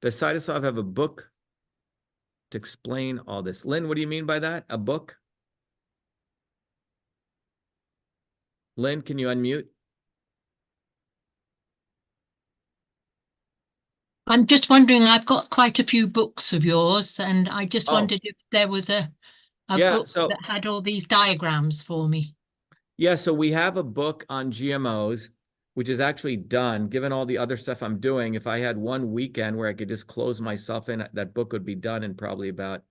[SPEAKER 1] does CytoSolve have a book to explain all this. Lynn, what do you mean by that? A book? Lynn, can you unmute?
[SPEAKER 8] I'm just wondering, I've got quite a few books of yours, and I just
[SPEAKER 1] Oh.
[SPEAKER 8] wondered if there was a
[SPEAKER 1] Yeah,
[SPEAKER 8] book
[SPEAKER 1] so-
[SPEAKER 8] that had all these diagrams for me.
[SPEAKER 1] Yeah, so we have a book on GMOs, which is actually done. Given all the other stuff I'm doing, if I had one weekend where I could just close myself in, that book would be done in probably about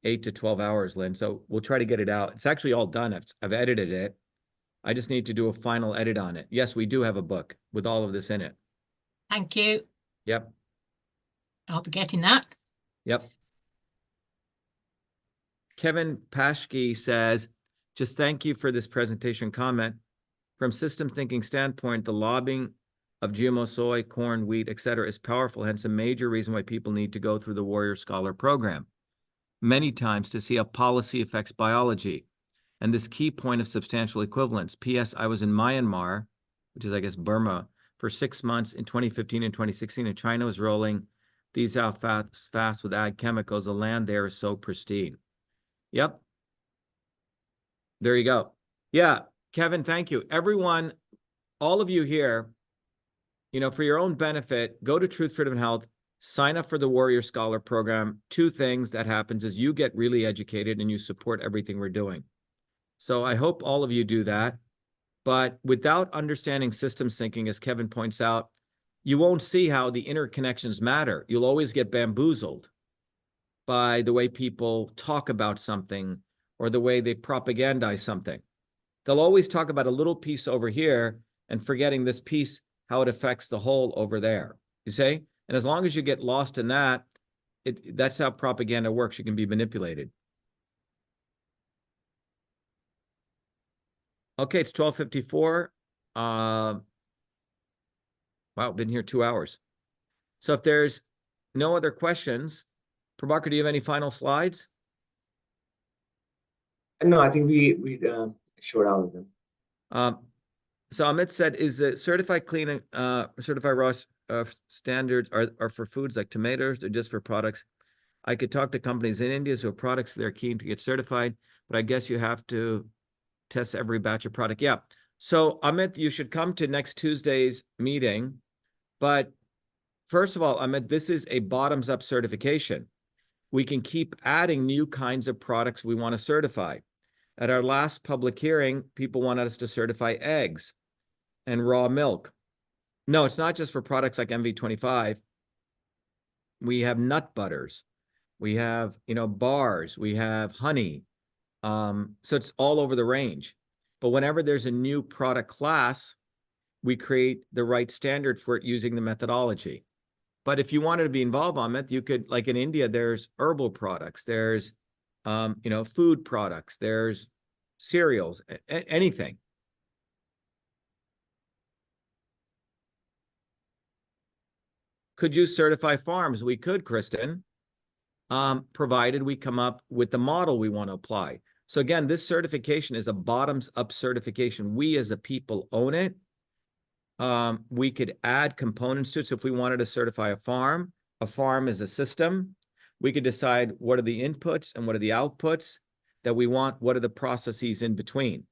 [SPEAKER 1] 8 to 12 hours, Lynn. So we'll try to get it out. It's actually all done. I've edited it. I just need to do a final edit on it. Yes, we do have a book with all of this in it.
[SPEAKER 8] Thank you.
[SPEAKER 1] Yep,
[SPEAKER 8] I'll be getting that.
[SPEAKER 1] yep. Kevin Paschke says, just thank you for this presentation comment. From system thinking standpoint, the lobbying of GMO soy, corn, wheat, etc. is powerful, hence a major reason why people need to go through the Warrior Scholar program many times to see how policy affects biology and this key point of substantial equivalence. P.S. I was in Myanmar, which is, I guess, Burma, for 6 months in 2015 and 2016, and China was rolling these out fast with ag chemicals. The land there is so pristine. Yep. There you go. Yeah, Kevin, thank you. Everyone, all of you here, you know, for your own benefit, go to Truth, Freedom, and Health, sign up for the Warrior Scholar program. Two things that happens is you get really educated and you support everything we're doing. So I hope all of you do that. But without understanding systems thinking, as Kevin points out, you won't see how the interconnections matter. You'll always get bamboozled by the way people talk about something or the way they propagandize something. They'll always talk about a little piece over here and forgetting this piece, how it affects the whole over there, you see? And as long as you get lost in that, that's how propaganda works. You can be manipulated. Okay, it's 12:54. Wow, been here 2 hours. So if there's no other questions, Prabhakar, do you have any final slides?
[SPEAKER 2] No, I think we showed all of them.
[SPEAKER 1] So Amit said, is the certified clean, certified raw standards are for foods like tomatoes or just for products? I could talk to companies in India who have products they're keen to get certified, but I guess you have to test every batch of product. Yeah. So Amit, you should come to next Tuesday's meeting. But first of all, Amit, this is a bottoms-up certification. We can keep adding new kinds of products we want to certify. At our last public hearing, people wanted us to certify eggs and raw milk. No, it's not just for products like MV25. We have nut butters. We have, bars. We have honey. So it's all over the range. But whenever there's a new product class, we create the right standard for it using the methodology. But if you wanted to be involved on it, you could, like in India, there's herbal products, there's, food products, there's cereals, anything. Could you certify farms? We could, Kristen, provided we come up with the model we want to apply. So again, this certification is a bottoms-up certification. We as a people own it. We could add components to it. So if we wanted to certify a farm is a system. We could decide what are the inputs and what are the outputs that we want, what are the processes in between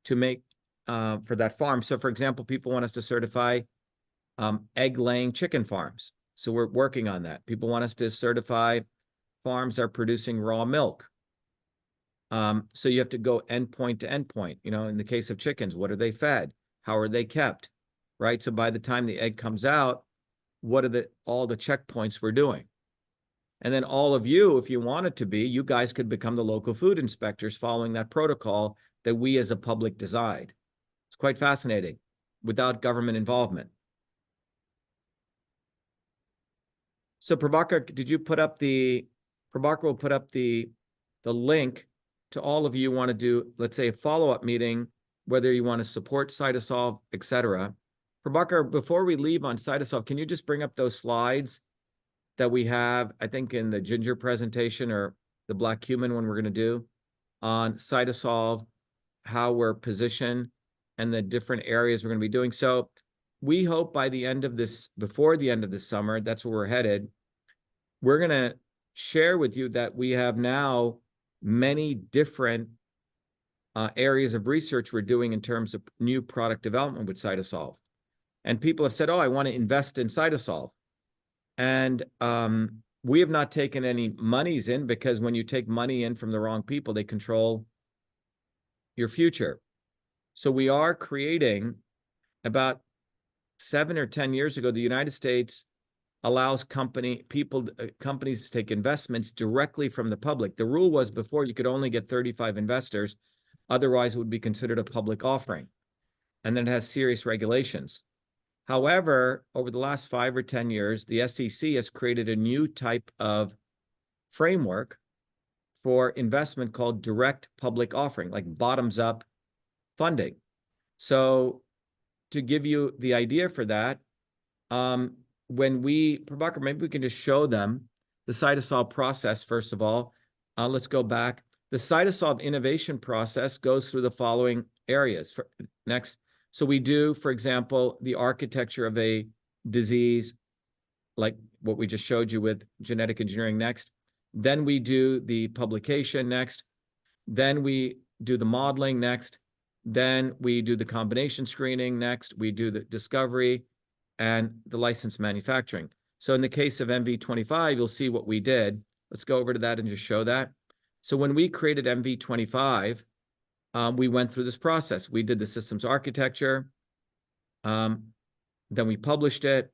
[SPEAKER 1] to make for that farm. So for example, people want us to certify egg-laying chicken farms. So we're working on that. People want us to certify farms are producing raw milk. So you have to go endpoint to endpoint. In the case of chickens, what are they fed? How are they kept, right? So by the time the egg comes out, what are all the checkpoints we're doing? And then all of you, if you wanted to be, you guys could become the local food inspectors following that protocol that we as a public decide. It's quite fascinating without government involvement. So Prabhakar, Prabhakar will put up the link to all of you want to do, let's say, a follow-up meeting, whether you want to support CytoSolve, et cetera. Prabhakar, before we leave on CytoSolve, can you just bring up those slides that we have, I think in the ginger presentation or the black cumin one we're going to do on CytoSolve, how we're positioned and the different areas we're going to be doing. So we hope by the end of this, before the end of the summer, that's where we're headed, we're going to share with you that we have now many different areas of research we're doing in terms of new product development with CytoSolve. And people have said, oh, I want to invest in CytoSolve. And we have not taken any monies in, because when you take money in from the wrong people, they control your future. So we are creating, about 7 or 10 years ago, the United States allows companies to take investments directly from the public. The rule was before you could only get 35 investors, otherwise it would be considered a public offering. And then it has serious regulations. However, over the last 5 or 10 years, the SEC has created a new type of framework for investment called direct public offering, like bottoms-up funding. So to give you the idea for that, when Prabhakar, maybe we can just show them the CytoSolve process, first of all. Let's go back. The CytoSolve innovation process goes through the following areas. Next. So we do, for example, the architecture of a disease, like what we just showed you with genetic engineering next. Then we do the publication next. Then we do the modeling next. Then we do the combination screening next. We do the discovery and the licensed manufacturing. So in the case of MV25, you'll see what we did. Let's go over to that and just show that. So when we created MV25, we went through this process. We did the systems architecture, then we published it,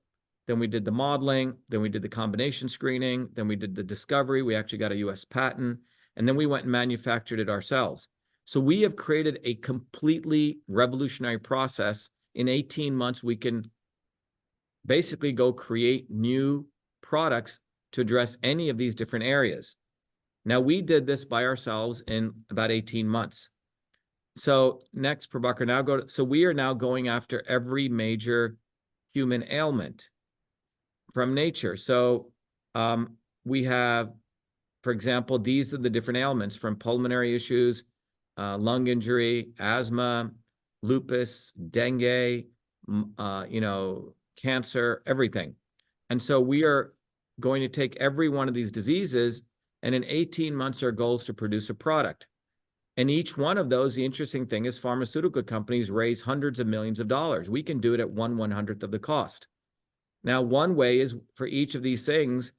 [SPEAKER 1] then we did the modeling, then we did the combination screening, then we did the discovery. We actually got a US patent, and then we went and manufactured it ourselves. So we have created a completely revolutionary process. In 18 months, we can basically go create new products to address any of these different areas. Now, we did this by ourselves in about 18 months. So next, Prabhakar, so we are now going after every major human ailment from nature. So we have, for example, these are the different ailments, from pulmonary issues, lung injury, asthma, lupus, dengue, cancer, everything. And so we are going to take every one of these diseases, and in 18 months, our goal is to produce a product. And each one of those, the interesting thing is pharmaceutical companies raise hundreds of millions of dollars. We can do it at 1/100th of the cost. Now, one way is for each of these things,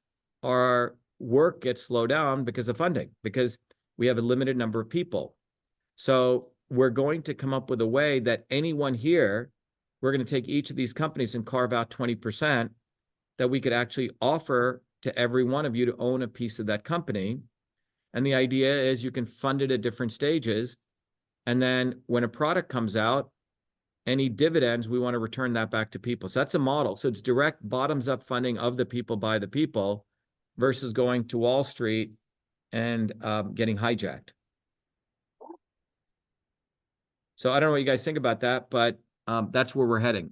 [SPEAKER 1] our work gets slowed down because of funding, because we have a limited number of people. So we're going to come up with a way that anyone here, we're going to take each of these companies and carve out 20% that we could actually offer to every one of you to own a piece of that company. And the idea is you can fund it at different stages. And then when a product comes out, any dividends, we want to return that back to people. So that's a model. So it's direct bottoms-up funding of the people by the people versus going to Wall Street and getting hijacked. So I don't know what you guys think about that, but that's where we're heading.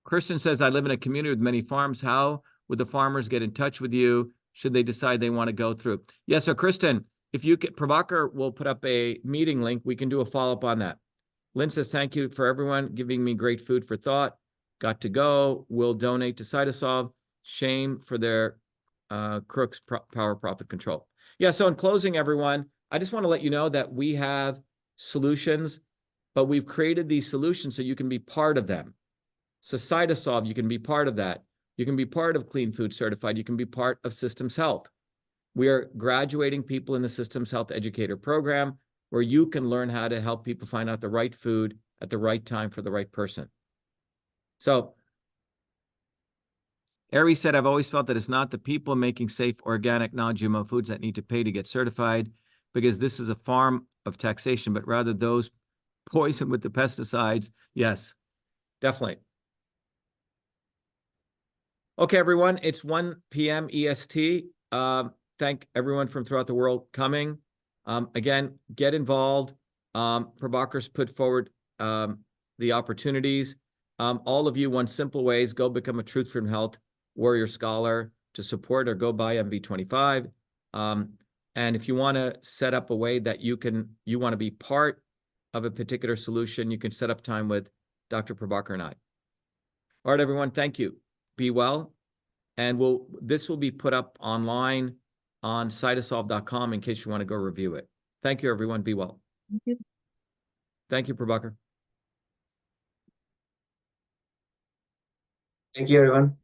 [SPEAKER 1] Kristen says, I live in a community with many farms. How would the farmers get in touch with you should they decide they want to go through? Yeah, so Kristen, if you could, Prabhakar will put up a meeting link. We can do a follow-up on that. Lynn says, thank you for everyone giving me great food for thought. Got to go. Will donate to CytoSolve. Shame for their crooks power profit control. Yeah, so in closing, everyone, I just want to let you know that we have solutions, but we've created these solutions so you can be part of them. So CytoSolve, you can be part of that. You can be part of Clean Food Certified. You can be part of Systems Health. We are graduating people in the Systems Health Educator Program, where you can learn how to help people find out the right food at the right time for the right person. So Ari said, I've always felt that it's not the people making safe, organic, non-GMO foods that need to pay to get certified, because this is a form of taxation, but rather those poisoned with the pesticides. Yes, definitely. Okay, everyone, it's 1 p.m. EST. Thank everyone from throughout the world coming. Again, get involved. Prabhakar's put forward the opportunities. All of you, one simple way is go become a Truth from Health Warrior Scholar to support, or go buy MV25. And if you want to set up a way that you want to be part of a particular solution, you can set up time with Dr. Prabhakar and I. All right, everyone, thank you. Be well. And this will be put up online on cytosolve.com in case you want to go review it. Thank you, everyone. Be well.
[SPEAKER 7] Thank you.
[SPEAKER 1] Thank you, Prabhakar.
[SPEAKER 2] Thank you, everyone.